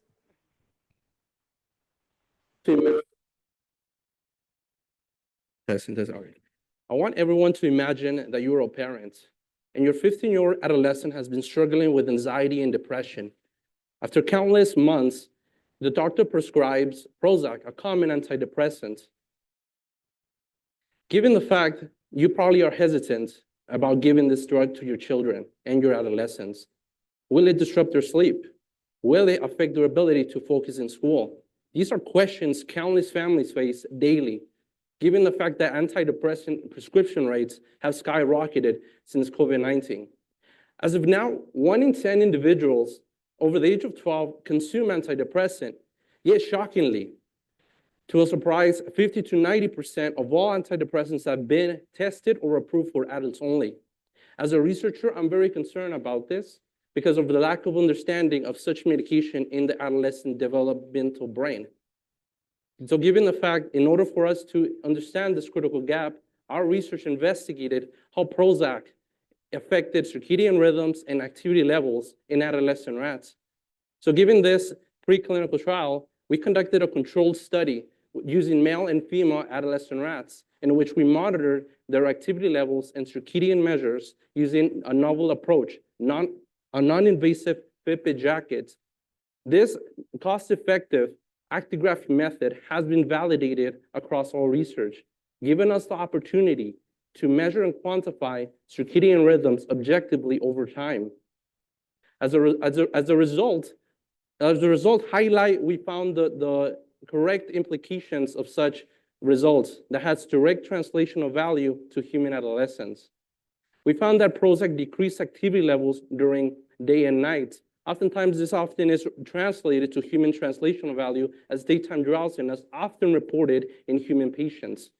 Testing. All right. I want everyone to imagine that you're a parent and your 15-year-old adolescent has been struggling with anxiety and depression. After countless months, the doctor prescribes Prozac, a common antidepressant. Given the fact you probably are hesitant about giving this drug to your children and your adolescents, will it disrupt their sleep? Will it affect their ability to focus in school? These are questions countless families face daily, given the fact that antidepressant prescription rates have skyrocketed since COVID-19. As of now, 1 in 10 individuals over the age of 12 consume antidepressant, yet shockingly, to a surprise, 50 to 90% of all antidepressants have been tested or approved for adults only. As a researcher, I'm very concerned about this because of the lack of understanding of such medication in the adolescent developmental brain. So given the fact, in order for us to understand this critical gap, our research investigated how Prozac affected circadian rhythms and activity levels in adolescent rats. So given this preclinical trial, we conducted a controlled study using male and female adolescent rats in which we monitored their activity levels and circadian measures using a novel approach, a non-invasive Fitbit jacket. This cost-effective actigraphy method has been validated across all research, giving us the opportunity to measure and quantify circadian rhythms objectively over time. As a result, we found the correct implications of such results that has direct translational value to human adolescents. We found that Prozac decreased activity levels during day and night. Oftentimes, this often is translated to human translational value as daytime drowsiness, often reported in human patients.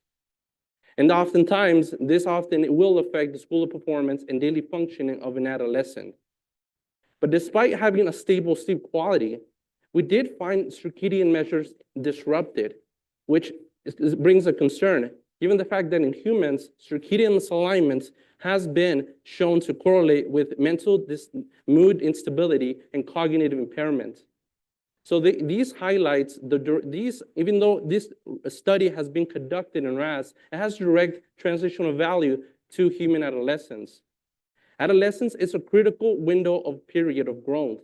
And oftentimes, this often will affect the school performance and daily functioning of an adolescent. But despite having a stable sleep quality, we did find circadian measures disrupted, which brings a concern, given the fact that in humans, circadian misalignment has been shown to correlate with mental mood instability and cognitive impairment. So these highlights, even though this study has been conducted in rats, it has direct translational value to human adolescents. Adolescence is a critical window of period of growth.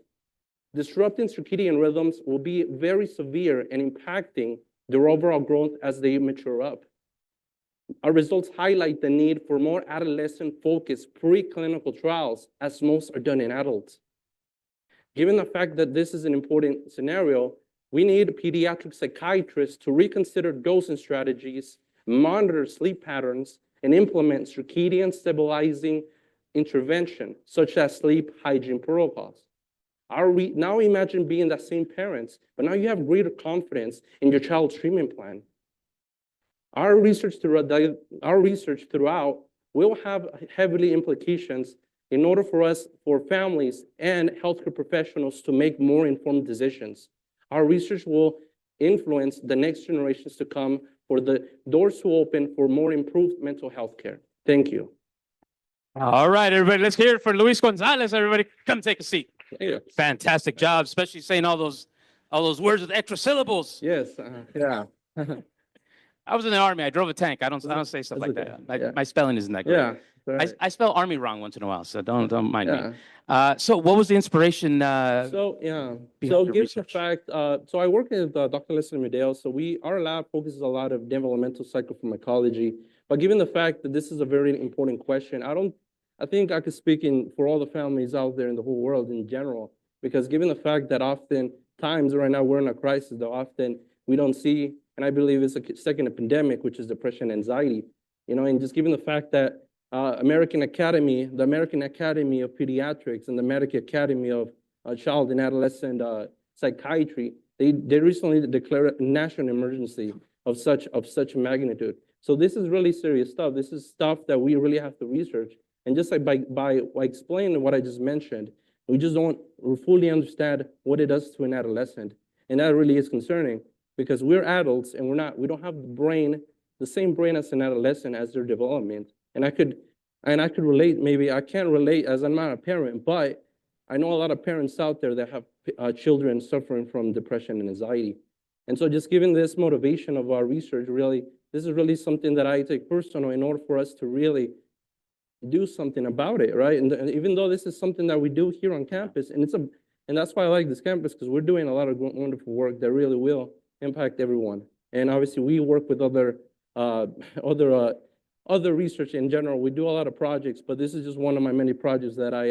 Disrupting circadian rhythms will be very severe and impacting their overall growth as they mature up. Our results highlight the need for more adolescent-focused preclinical trials, as most are done in adults. Given the fact that this is an important scenario, we need pediatric psychiatrists to reconsider dosing strategies, monitor sleep patterns, and implement circadian stabilizing intervention, such as sleep hygiene protocols. Now imagine being that same parents, but now you have greater confidence in your child's treatment plan. Our research throughout will have heavily implications in order for families and healthcare professionals to make more informed decisions. Our research will influence the next generations to come for the doors to open for more improved mental health care. Thank you. All right, everybody, let's hear it for Luis Gonzalez. Everybody, come take a seat. Yeah. Fantastic job, especially saying all those words with extra syllables. Yes. Yeah. I was in the army. I drove a tank. I don't say stuff like that. My spelling isn't that great. Yeah. Right. I spell army wrong once in a while, so don't mind Yeah. me. So what was the inspiration? So your given the research? fact, so I work with Dr. Leslie Medeo. So our lab focuses a lot of developmental psychopharmacology. But given the fact that this is a very important question, I think I could speak for all the families out there in the whole world in general, because given the fact that often times right now we're in a crisis, though often we don't see, and I believe it's a second pandemic, which is depression and anxiety, and just given the fact that the American Academy of Pediatrics and the American Academy of Child and Adolescent Psychiatry, they recently declared a national emergency of such magnitude. So this is really serious stuff. This is stuff that we really have to research. And just like by explaining what I just mentioned, we just don't fully understand what it does to an adolescent. And that really is concerning because we're adults and we don't have the same brain as an adolescent as their development. And I could relate, maybe I can't relate as I'm not a parent, but I know a lot of parents out there that have children suffering from depression and anxiety. And so just given this motivation of our research, really, this is really something that I take personal in order for us to really do something about it, right? And even though this is something that we do here on campus, and that's why I like this campus, because we're doing a lot of wonderful work that really will impact everyone. And obviously, we work with other research in general. We do a lot of projects, but this is just one of my many projects that I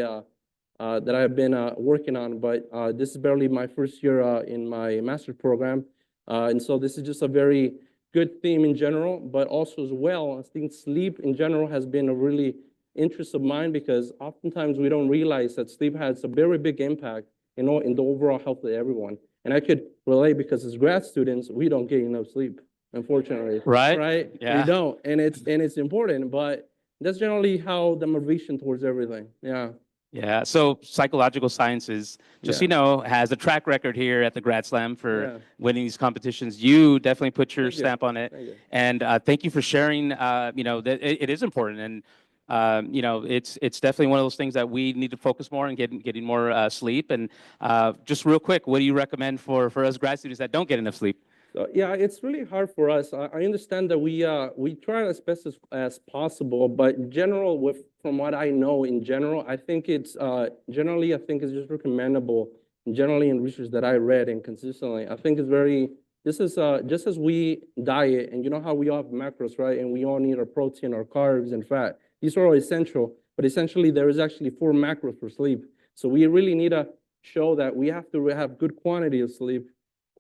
have been working on. But this is barely my first year in my master's program, and so this is just a very good theme in general. But also as well, I think sleep in general has been a really interest of mine, because oftentimes we don't realize that sleep has a very big impact in the overall health of everyone. And I could relate, because as grad students, we don't get enough sleep, unfortunately. Right? Right? Yeah. We don't, and it's important, but that's generally how the motivation towards everything. Yeah. Yeah. So psychological sciences, just so you know, has a track record here at the Grad Slam for winning these competitions. You definitely put your stamp on it. Thank you. And thank you for sharing, that it is important. And, it's definitely one of those things that we need to focus more on getting more sleep. And just real quick, what do you recommend for us grad students that don't get enough sleep? So, yeah, it's really hard for us. I understand that we try as best as possible, but in general, from what I know in general, I think it's generally, I think it's just recommendable. Generally, in research that I read and consistently, I think it's very. This is just as we diet, and you know how we all have macros, right? And we all need our protein, our carbs, and fat. These are all essential, but essentially there is actually 4 macros for sleep. So we really need to show that we have to have good quantity of sleep,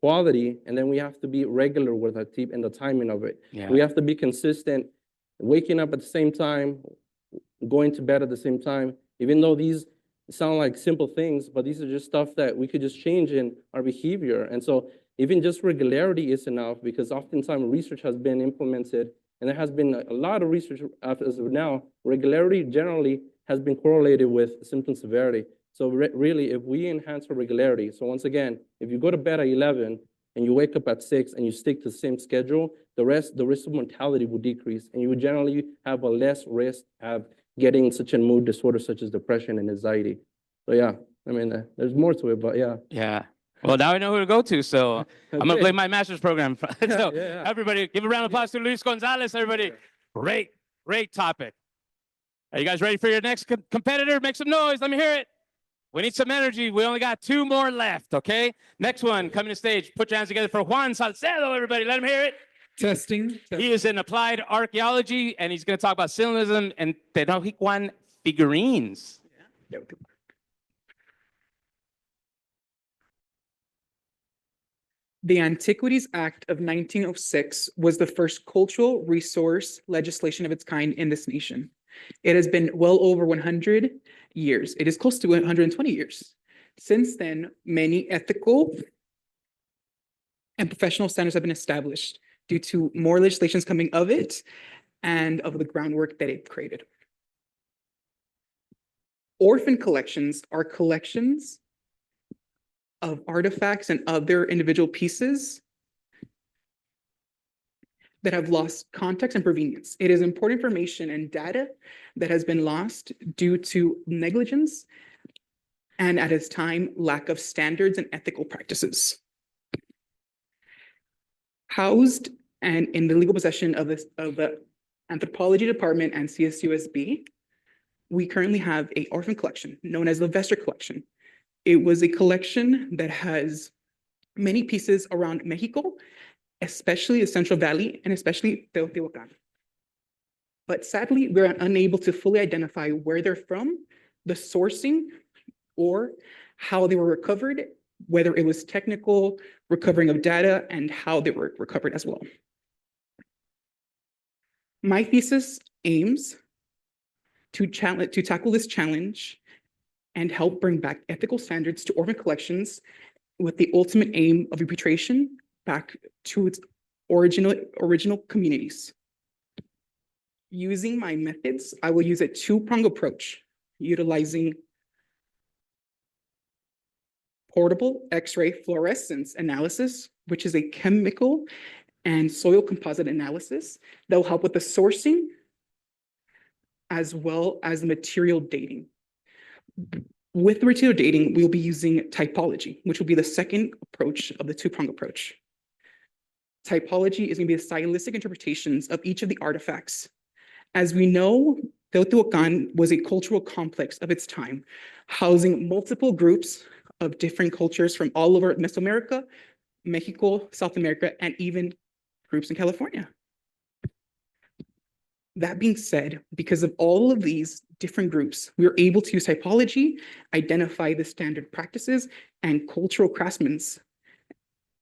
quality, and then we have to be regular with our sleep and the timing of it. Yeah. We have to be consistent, waking up at the same time, going to bed at the same time, even though these sound like simple things, but these are just stuff that we could just change in our behavior. And so even just regularity is enough, because oftentimes research has been implemented, and there has been a lot of research as of now. Regularity generally has been correlated with symptom severity. So really, if we enhance our regularity, so once again, if you go to bed at 11 and you wake up at 6 and you stick to the same schedule, the risk of mortality will decrease, and you would generally have a less risk of getting such a mood disorder such as depression and anxiety. So yeah, I mean, there's more to it, but yeah. Yeah. Well, now I know who to go to, so I'm going to play my master's program. So everybody, give a round of applause to Luis Gonzalez, everybody. Great topic. Are you guys ready for your next competitor? Make some noise. Let me hear it. We need some energy. We only got 2 more left, okay? Next one, coming to stage. Put your hands together for Juan Salcedo, everybody. Let him hear it. Testing. He is in applied archaeology, and he's going to talk about symbolism and Tenochtitlan figurines. The Antiquities Act of 1906 was the first cultural resource legislation of its kind in this nation. It has been well over 100 years. It is close to 120 years. Since then, many ethical and professional standards have been established due to more legislations coming of it and of the groundwork that it created. Orphan collections are collections of artifacts and other individual pieces that have lost context and provenience. It is important information and data that has been lost due to negligence and at its time, lack of standards and ethical practices. Housed and in the legal possession of the anthropology department and CSUSB, we currently have an orphan collection known as the Vester collection. It was a collection that has many pieces around Mexico, especially the Central Valley and especially Teotihuacan. But sadly, we're unable to fully identify where they're from, the sourcing, or how they were recovered, whether it was technical recovering of data and how they were recovered as well. My thesis aims to tackle this challenge and help bring back ethical standards to orphan collections with the ultimate aim of repatriation back to its original communities. Using my methods, I will use a 2-pronged approach, utilizing portable X-ray fluorescence analysis, which is a chemical and soil composite analysis that will help with the sourcing as well as the material dating. With the material dating, we'll be using typology, which will be the second approach of the 2-pronged approach. Typology is going to be the stylistic interpretations of each of the artifacts. As we know, Teotihuacan was a cultural complex of its time, housing multiple groups of different cultures from all over Mesoamerica, Mexico, South America, and even groups in California. That being said, because of all of these different groups, we were able to use typology, identify the standard practices and cultural craftsmen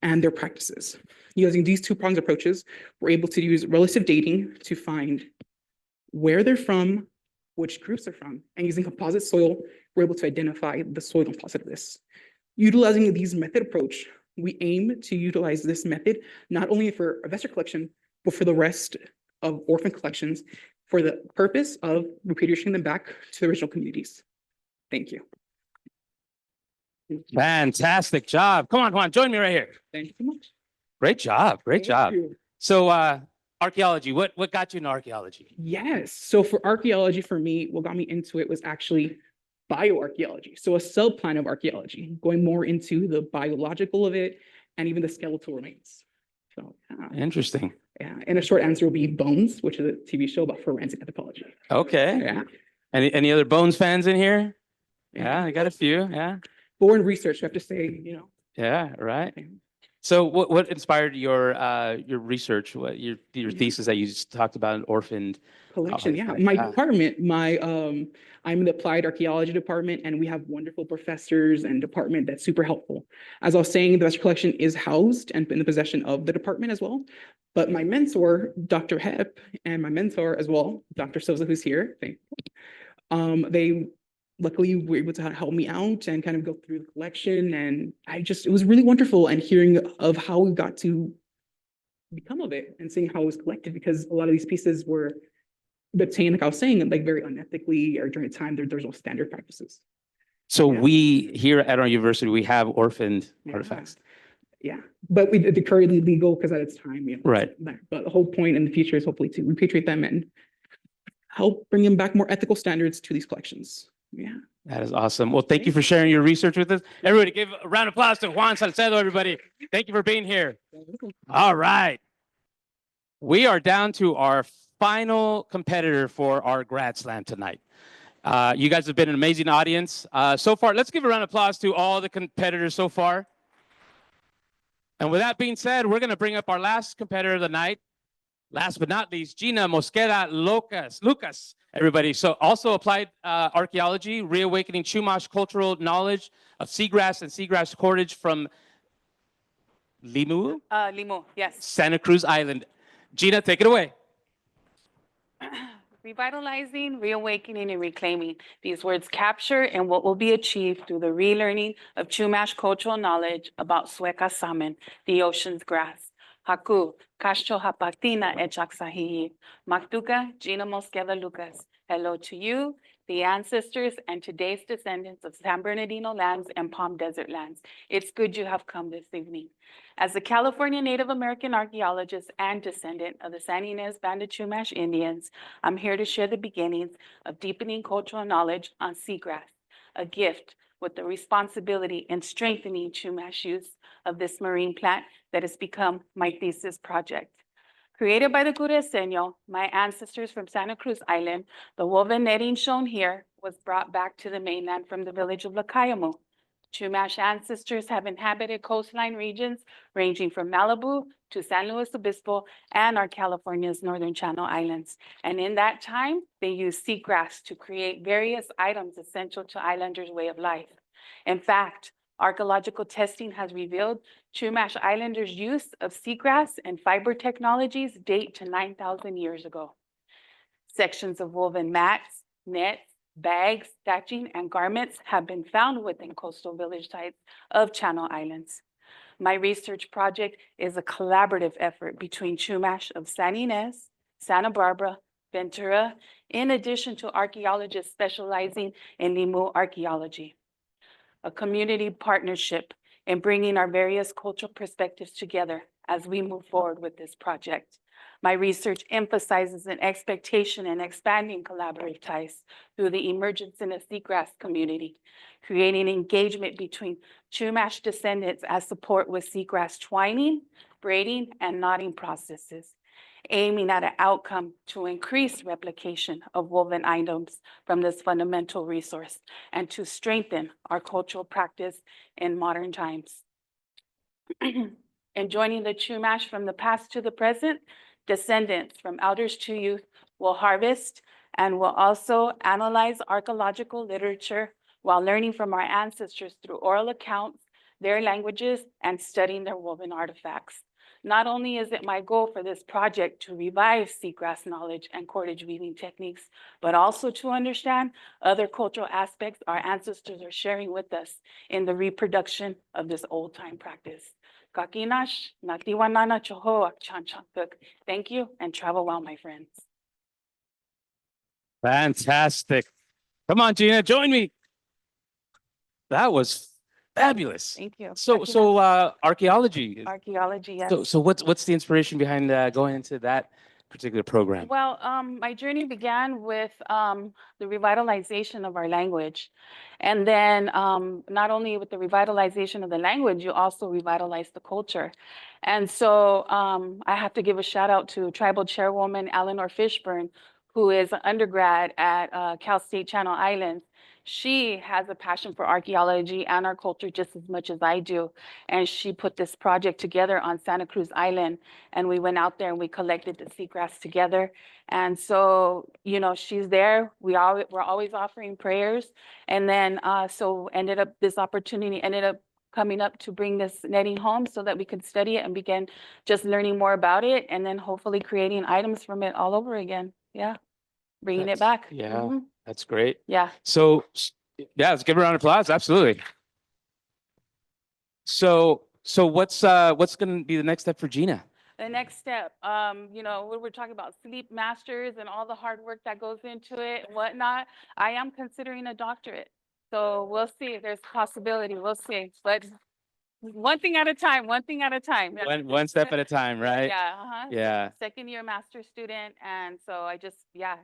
and their practices. Using these two-pronged approaches, we're able to use relative dating to find where they're from, which groups they're from, and using composite soil, we're able to identify the soil composite of this. Utilizing these method approach, we aim to utilize this method not only for a vector collection, but for the rest of orphan collections for the purpose of repatriating them back to the original communities. Thank you. Fantastic job. Come on, join me right here. Thank you so much. Great job, great job. You. So archaeology, what got you into archaeology? Yes, so for archaeology, for me, what got me into it was actually bioarchaeology. So a subplan of archaeology, going more into the biological of it and even the skeletal remains. So Interesting. yeah, and a short answer will be Bones, which is a TV show about forensic anthropology. Okay. Yeah. Any other Bones fans in here? Yeah, I got a few. Yeah. But we're in research, we have to say, you know. Yeah, right. So what inspired your research, what your thesis that you just talked about, an orphaned Collection, yeah. My department, I'm in the applied archaeology department, and we have wonderful professors and department that's super helpful. As I was saying, the vector collection is housed and in the possession of the department as well. But my mentor, Dr. Hep, and my mentor as well, Dr. Sosa, who's here, they luckily were able to help me out and kind of go through the collection. And it was really wonderful and hearing of how we got to become of it and seeing how it was collected, because a lot of these pieces were obtained, like I was saying, like very unethically, or during a time there's no standard practices. So we here at our university, we have orphaned artifacts. Yeah, but they're currently legal because at its time, you know. Right. But the whole point in the future is hopefully to repatriate them and help bring them back more ethical standards to these collections. Yeah. That is awesome. Well, thank you for sharing your research with us. Everybody give a round of applause to Juan Salcedo, everybody. Thank you for being here. All right. We are down to our final competitor for our Grad Slam tonight. You guys have been an amazing audience. So far, let's give a round of applause to all the competitors so far. And with that being said, we're going to bring up our last competitor of the night. Last but not least, Gina Mosqueda Lucas, everybody. So also applied archaeology, reawakening Chumash cultural knowledge of seagrass and seagrass cordage from Limu? Limu, yes. Santa Cruz Island. Gina, take it away. Revitalizing, reawakening, and reclaiming. These words capture and what will be achieved through the relearning of Chumash cultural knowledge about Sueca salmon, the ocean's grass. Haku, Castro Hapatina Echaksahi, Maktuka, Gina Mosqueda Lucas. Hello to you, the ancestors, and today's descendants of San Bernardino lands and Palm Desert lands. It's good you have come this evening. As a California Native American archaeologist and descendant of the San Ynez Band of Chumash Indians, I'm here to share the beginnings of deepening cultural knowledge on seagrass, a gift with the responsibility in strengthening Chumash use of this marine plant that has become my thesis project. Created by the Cureseño, my ancestors from Santa Cruz Island, the woven netting shown here was brought back to the mainland from the village of Lacayamu. Chumash ancestors have inhabited coastline regions ranging from Malibu to San Luis Obispo and our California's Northern Channel Islands. And in that time, they used seagrass to create various items essential to islanders' way of life. In fact, archaeological testing has revealed Chumash Islanders' use of seagrass and fiber technologies date to 9,000 years ago. Sections of woven mats, nets, bags, thatching, and garments have been found within coastal village sites of Channel Islands. My research project is a collaborative effort between Chumash of San Ynez, Santa Barbara, Ventura, in addition to archaeologists specializing in Limu archaeology. A community partnership in bringing our various cultural perspectives together as we move forward with this project. My research emphasizes an expectation and expanding collaborative ties through the emergence in the seagrass community, creating engagement between Chumash descendants as support with seagrass twining, braiding, and knotting processes, aiming at an outcome to increase replication of woven items from this fundamental resource and to strengthen our cultural practice in modern times. And joining the Chumash from the past to the present, descendants from elders to youth will harvest and will also analyze archaeological literature while learning from our ancestors through oral accounts, their languages, and studying their woven artifacts. Not only is it my goal for this project to revive seagrass knowledge and cordage weaving techniques, but also to understand other cultural aspects our ancestors are sharing with us in the reproduction of this old time practice. Kakinash, natiwanana chohoak chanchakuk. Thank you and travel well, my friends. Fantastic. Come on, Gina, join me. That was fabulous. Thank you. So archaeology. Archaeology, yes. So what's the inspiration behind going into that particular program? Well, my journey began with the revitalization of our language. And then not only with the revitalization of the language, you also revitalize the culture. And so I have to give a shout out to Tribal Chairwoman Eleanor Fishburne, who is an undergrad at Cal State Channel Islands. She has a passion for archaeology and our culture just as much as I do. And she put this project together on Santa Cruz Island. And we went out there and we collected the seagrass together. And so, you know, she's there. We're always offering prayers. And then so this opportunity ended up coming up to bring this netting home so that we could study it and begin just learning more about it. And then hopefully creating items from it all over again. Yeah. Bringing it back. Yeah, Mhm. that's great. Yeah. So yeah, let's give her a round of applause. Absolutely. So what's going to be the next step for Gina? The next step, you know, we're talking about sleep masters and all the hard work that goes into it and whatnot. I am considering a doctorate. So we'll see. There's a possibility. We'll see. But one thing at a time, one thing at a time. One step at a time, right? Yeah. Yeah. Second year master's student. And so I just, yeah,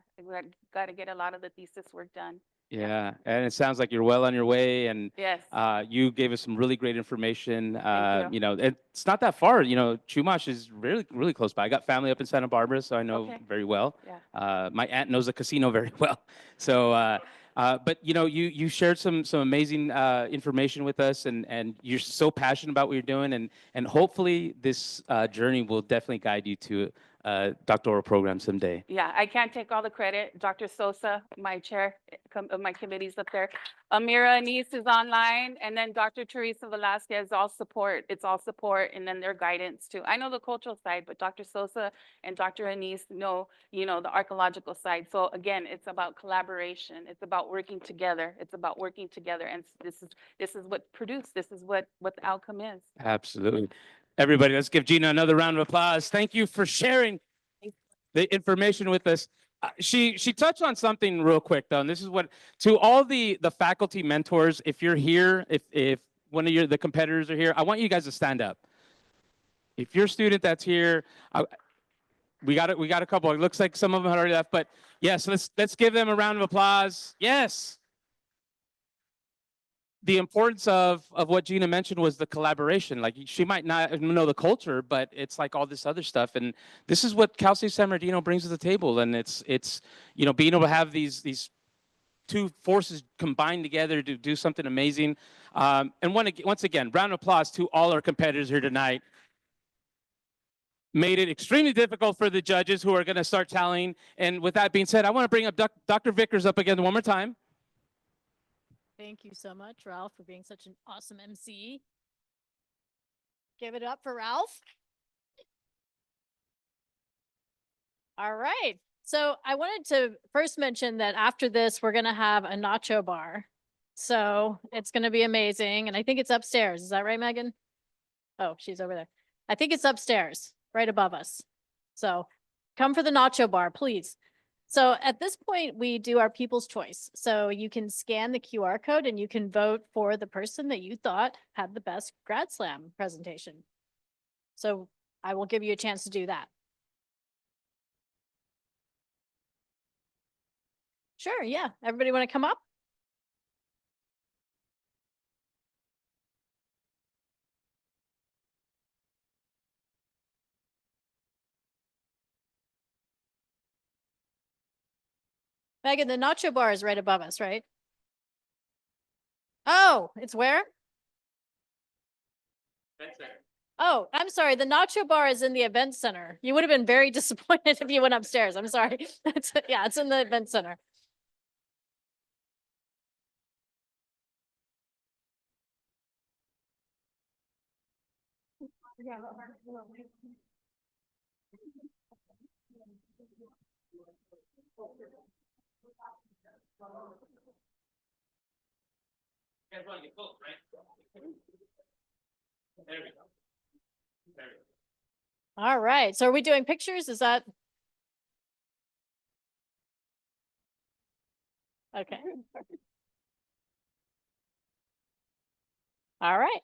got to get a lot of the thesis work done. Yeah, and it sounds like you're well on your way, and Yes. you gave us some really great information. Thank you. You know, it's not that far. You know, Chumash is really, really close by. I got family up in Santa Barbara, so I know Okay. very well. Yeah. My aunt knows the casino very well. So, but you know, you shared some amazing information with us, and you're so passionate about what you're doing, and hopefully this journey will definitely guide you to doctoral program someday. Yeah, I can't take all the credit. Dr. Sosa, my chair of my committee's up there. Amira Anise is online, and then Dr. Teresa Velasquez, all support. It's all support, and then their guidance too. I know the cultural side, but Dr. Sosa and Dr. Anise know, you know, the archaeological side. So again, it's about collaboration. It's about working together. It's about working together, and this is what produced. This is what the outcome is. Absolutely. Everybody, let's give Gina another round of applause. Thank you for sharing the information with us. She touched on something real quick though, and this is what, to all the faculty mentors, if you're here, if one of the competitors are here, I want you guys to stand up. If you're a student that's here, we got a couple. It looks like some of them had already left, but yes, let's give them a round of applause. Yes. The importance of what Gina mentioned was the collaboration. Like, she might not know the culture, but it's like all this other stuff. And this is what Cal State San Bernardino brings to the table. And it's you know, being able to have these two forces combined together to do something amazing. And once again, round of applause to all our competitors here tonight. Made it extremely difficult for the judges who are going to start tallying. And with that being said, I want to bring up Dr. Vickers up again one more time. Thank you so much, Ralph, for being such an awesome MC. Give it up for Ralph. All right. So I wanted to first mention that after this, we're going to have a nacho bar. So it's going to be amazing. And I think it's upstairs. Is that right, Megan? Oh, she's over there. I think it's upstairs, right above us. So come for the nacho bar, please. So at this point, we do our people's choice. So you can scan the QR code and you can vote for the person that you thought had the best Grad Slam presentation. So I will give you a chance to do that. Sure, yeah. Everybody want to come up? Megan, the nacho bar is right above us, right? Oh, it's where? Oh, I'm sorry. The nacho bar is in the event center. You would have been very disappointed if you went upstairs. I'm sorry. Yeah, it's in the event center. All right. So are we doing pictures? Is that? Okay. All right.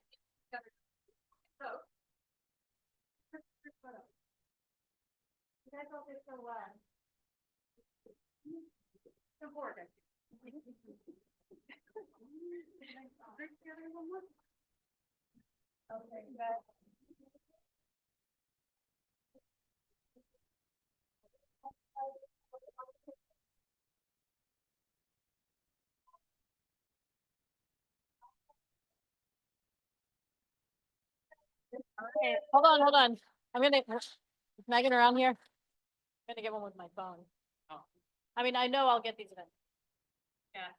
Okay, hold on. I'm gonna, is Megan around here? I'm gonna get one with my phone. Oh. I mean, I know I'll get these events. Yeah.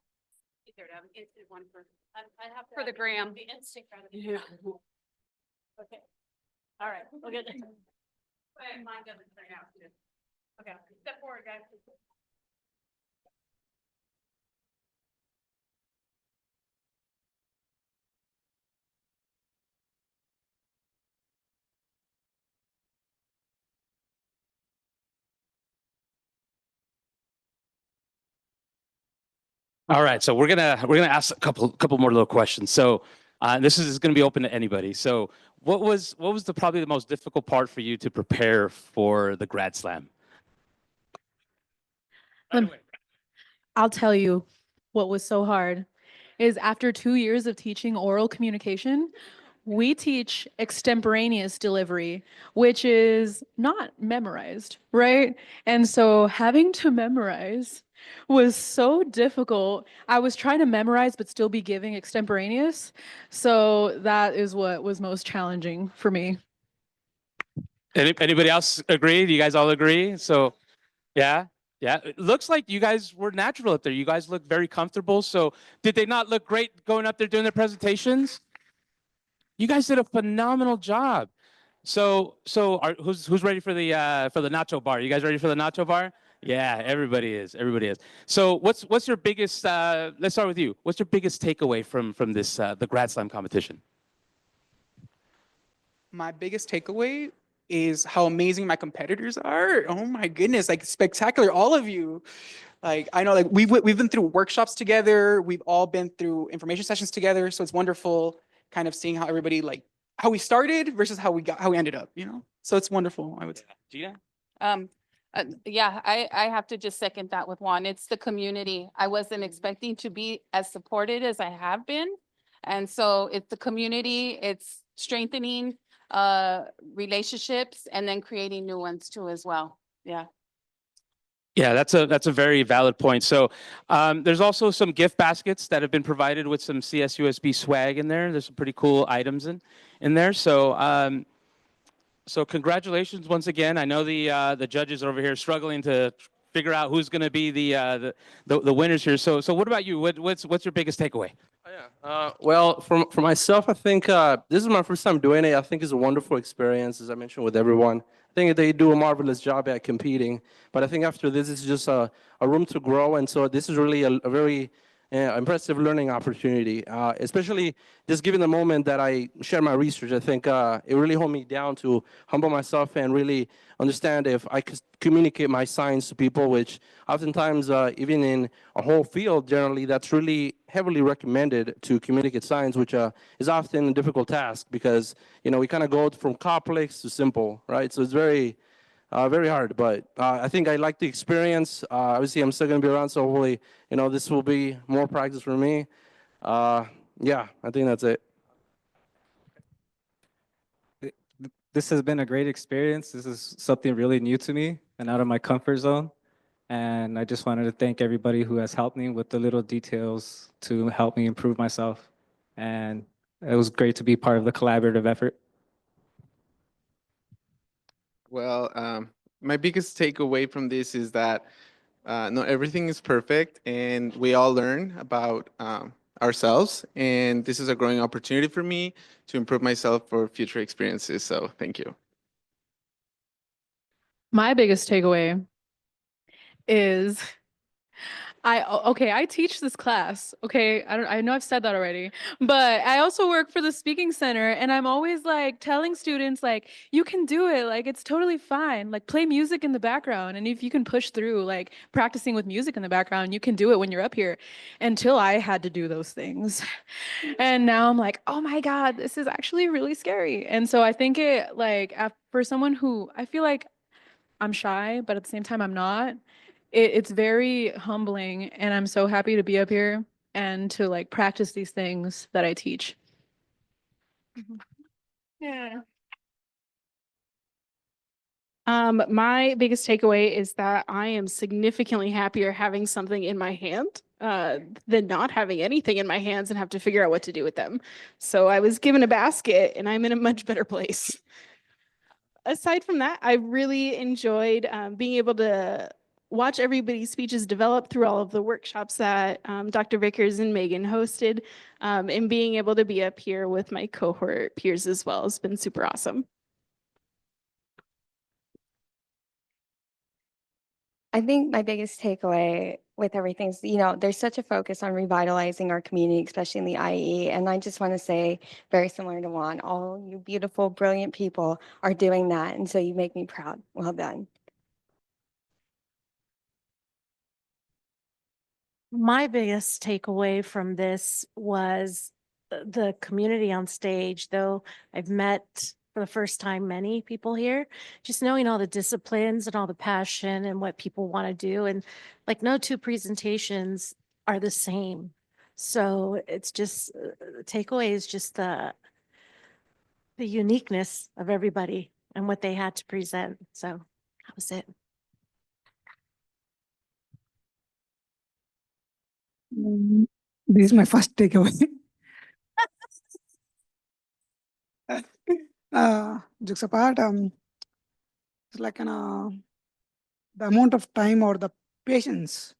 Either to have an instant one for. I have to. For the have gram. The instant. Yeah. Okay. All right, we'll get it. Mine doesn't turn out good. Okay, step forward, guys. All right, so we're gonna ask a couple more little questions. So this is gonna be open to anybody. So what was probably the most difficult part for you to prepare for the Grad Slam? I'll tell you what was so hard is after 2 years of teaching oral communication, we teach extemporaneous delivery, which is not memorized, right? And so having to memorize was so difficult. I was trying to memorize but still be giving extemporaneous. So that is what was most challenging for me. Anybody else agree? Do you guys all agree? So yeah. Yeah, it looks like you guys were natural up there. You guys look very comfortable. So did they not look great going up there doing their presentations? You guys did a phenomenal job. So who's ready for the nacho bar? You guys ready for the nacho bar? Yeah, everybody is. Everybody is. So what's your biggest? Let's start with you. What's your biggest takeaway from this the Grad Slam competition? My biggest takeaway is how amazing my competitors are. Oh my goodness, like spectacular, all of you. Like I know, like we've been through workshops together. We've all been through information sessions together. So it's wonderful, kind of seeing how everybody how we started versus how we ended up. You know, so it's wonderful. I would say. Gina? Yeah, I have to just second that with Juan. It's the community. I wasn't expecting to be as supported as I have been. And so it's the community, it's strengthening relationships and then creating new ones too as well. Yeah. Yeah, that's a very valid point. So there's also some gift baskets that have been provided with some CSUSB swag in there. There's some pretty cool items in there. So so congratulations once again. I know the judges are over here struggling to figure out who's going to be the winners here. So what about you? What's your biggest takeaway? Oh, yeah. Well, for myself, I think this is my first time doing it. I think it's a wonderful experience, as I mentioned with everyone. I think they do a marvelous job at competing. But I think after this, it's just a room to grow. And so this is really a very impressive learning opportunity, especially just given the moment that I shared my research. I think it really held me down to humble myself and really understand if I could communicate my science to people, which oftentimes, even in a whole field, generally, that's really heavily recommended to communicate science, which is often a difficult task because, you know, we kind of go from complex to simple, right? So it's very very hard, but I think I like the experience. Obviously, I'm still going to be around, so hopefully, this will be more practice for me. Yeah, I think that's it. This has been a great experience. This is something really new to me and out of my comfort zone. And I just wanted to thank everybody who has helped me with the little details to help me improve myself. And it was great to be part of the collaborative effort. Well, my biggest takeaway from this is that not everything is perfect, and we all learn about ourselves. And this is a growing opportunity for me to improve myself for future experiences. So thank you. My biggest takeaway is I teach this class. Okay. I know I've said that already, but I also work for the speaking center, and I'm always like telling students like, you can do it. Like, it's totally fine. Like, play music in the background. And if you can push through like practicing with music in the background, you can do it when you're up here. Until I had to do those things. And now I'm like, oh my God, this is actually really scary. And so I think it like for someone who I feel like I'm shy, but at the same time I'm not. It's very humbling, and I'm so happy to be up here and to like practice these things that I teach. Yeah. My biggest takeaway is that I am significantly happier having something in my hand than not having anything in my hands and have to figure out what to do with them. So I was given a basket and I'm in a much better place. Aside from that, I really enjoyed being able to watch everybody's speeches develop through all of the workshops that Dr. Vickers and Megan hosted, and being able to be up here with my cohort peers as well has been super awesome. I think my biggest takeaway with everything is, there's such a focus on revitalizing our community, especially in the IE. And I just want to say, very similar to Juan, all you beautiful, brilliant people are doing that. And so you make me proud. Well done. My biggest takeaway from this was the community on stage. Though I've met for the first time many people here, just knowing all the disciplines and all the passion and what people want to do. And like, no two presentations are the same. So it's just, the takeaway is just the uniqueness of everybody and what they had to present. So that was it. This is my first takeaway. Jokes apart, it's like the amount of time or the patience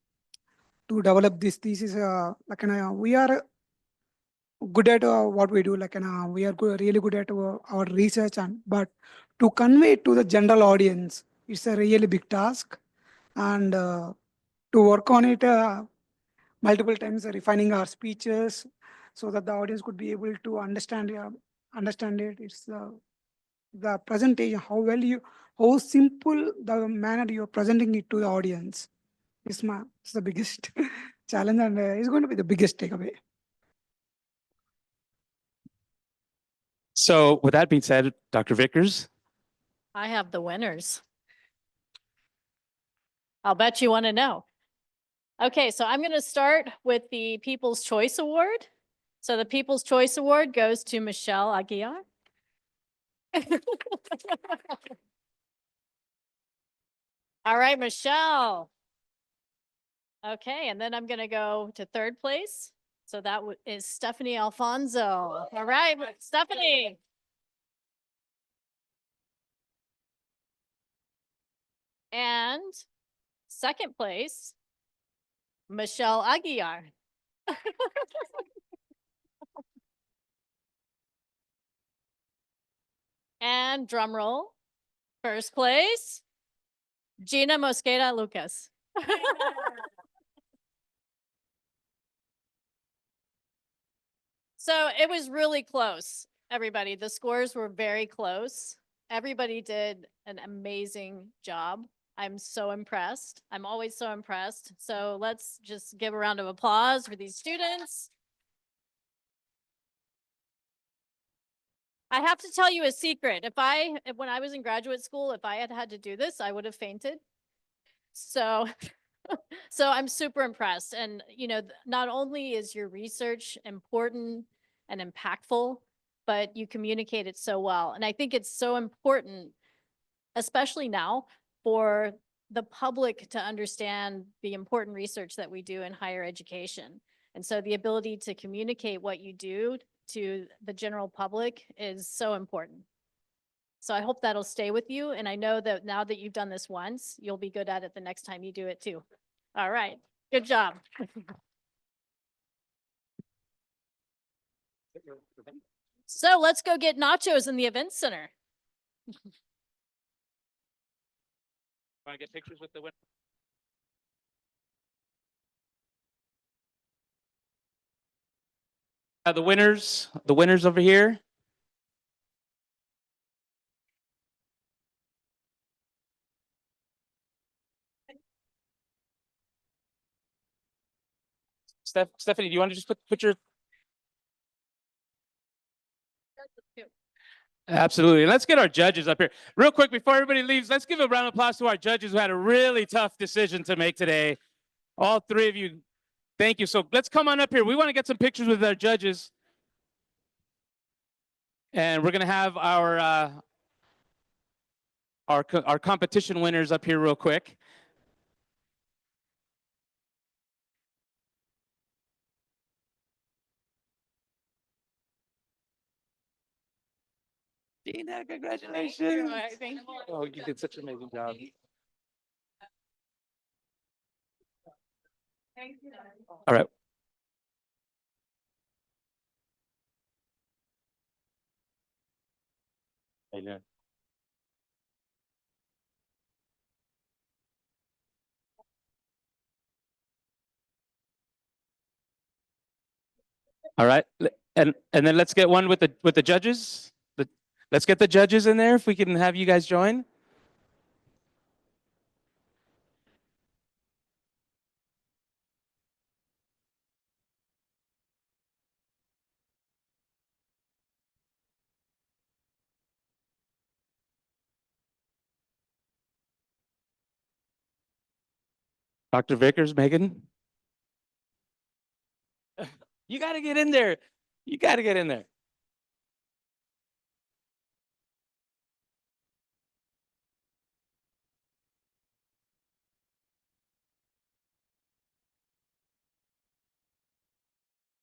to develop this thesis. We are good at what we do. We are really good at our research, but to convey it to the general audience, it's a really big task, and to work on it multiple times, refining our speeches so that the audience could be able to understand it. It's the presentation, how simple the manner you're presenting it to the audience is the biggest challenge, and it's going to be the biggest takeaway. So with that being said, Dr. Vickers. I have the winners. I'll bet you want to know. Okay, so I'm going to start with the People's Choice Award. So the People's Choice Award goes to Michelle Aguiar. All right, Michelle. Okay, and then I'm going to go to third place. So that is Stephanie Alfonso. All right, Stephanie. And second place, Michelle Aguiar. And drum roll, first place, Gina Mosqueda Lucas. So it was really close, everybody. The scores were very close. Everybody did an amazing job. I'm so impressed. I'm always so impressed. So let's just give a round of applause for these students. I have to tell you a secret. When I was in graduate school, if I had had to do this, I would have fainted. So, so I'm super impressed. And, you know, not only is your research important and impactful, but you communicate it so well. And I think it's so important, especially now, for the public to understand the important research that we do in higher education. And so the ability to communicate what you do to the general public is so important. So I hope that'll stay with you. And I know that now that you've done this once, you'll be good at it the next time you do it too. All right, good job. So let's go get nachos in the event center. Want to get pictures with the winner? The winners over here. Stephanie, do you want to just put your? Absolutely. And let's get our judges up here. Real quick, before everybody leaves, let's give a round of applause to our judges who had a really tough decision to make today. All three of you, thank you. So let's come on up here. We want to get some pictures with our judges. And we're going to have our competition winners up here real quick. Dina, congratulations. Thank you. Oh, you did such an amazing job. All right. Amen. All right. And then let's get one with the judges. Let's get the judges in there if we can have you guys join. Dr. Vickers, Megan. You got to get in there. You got to get in there.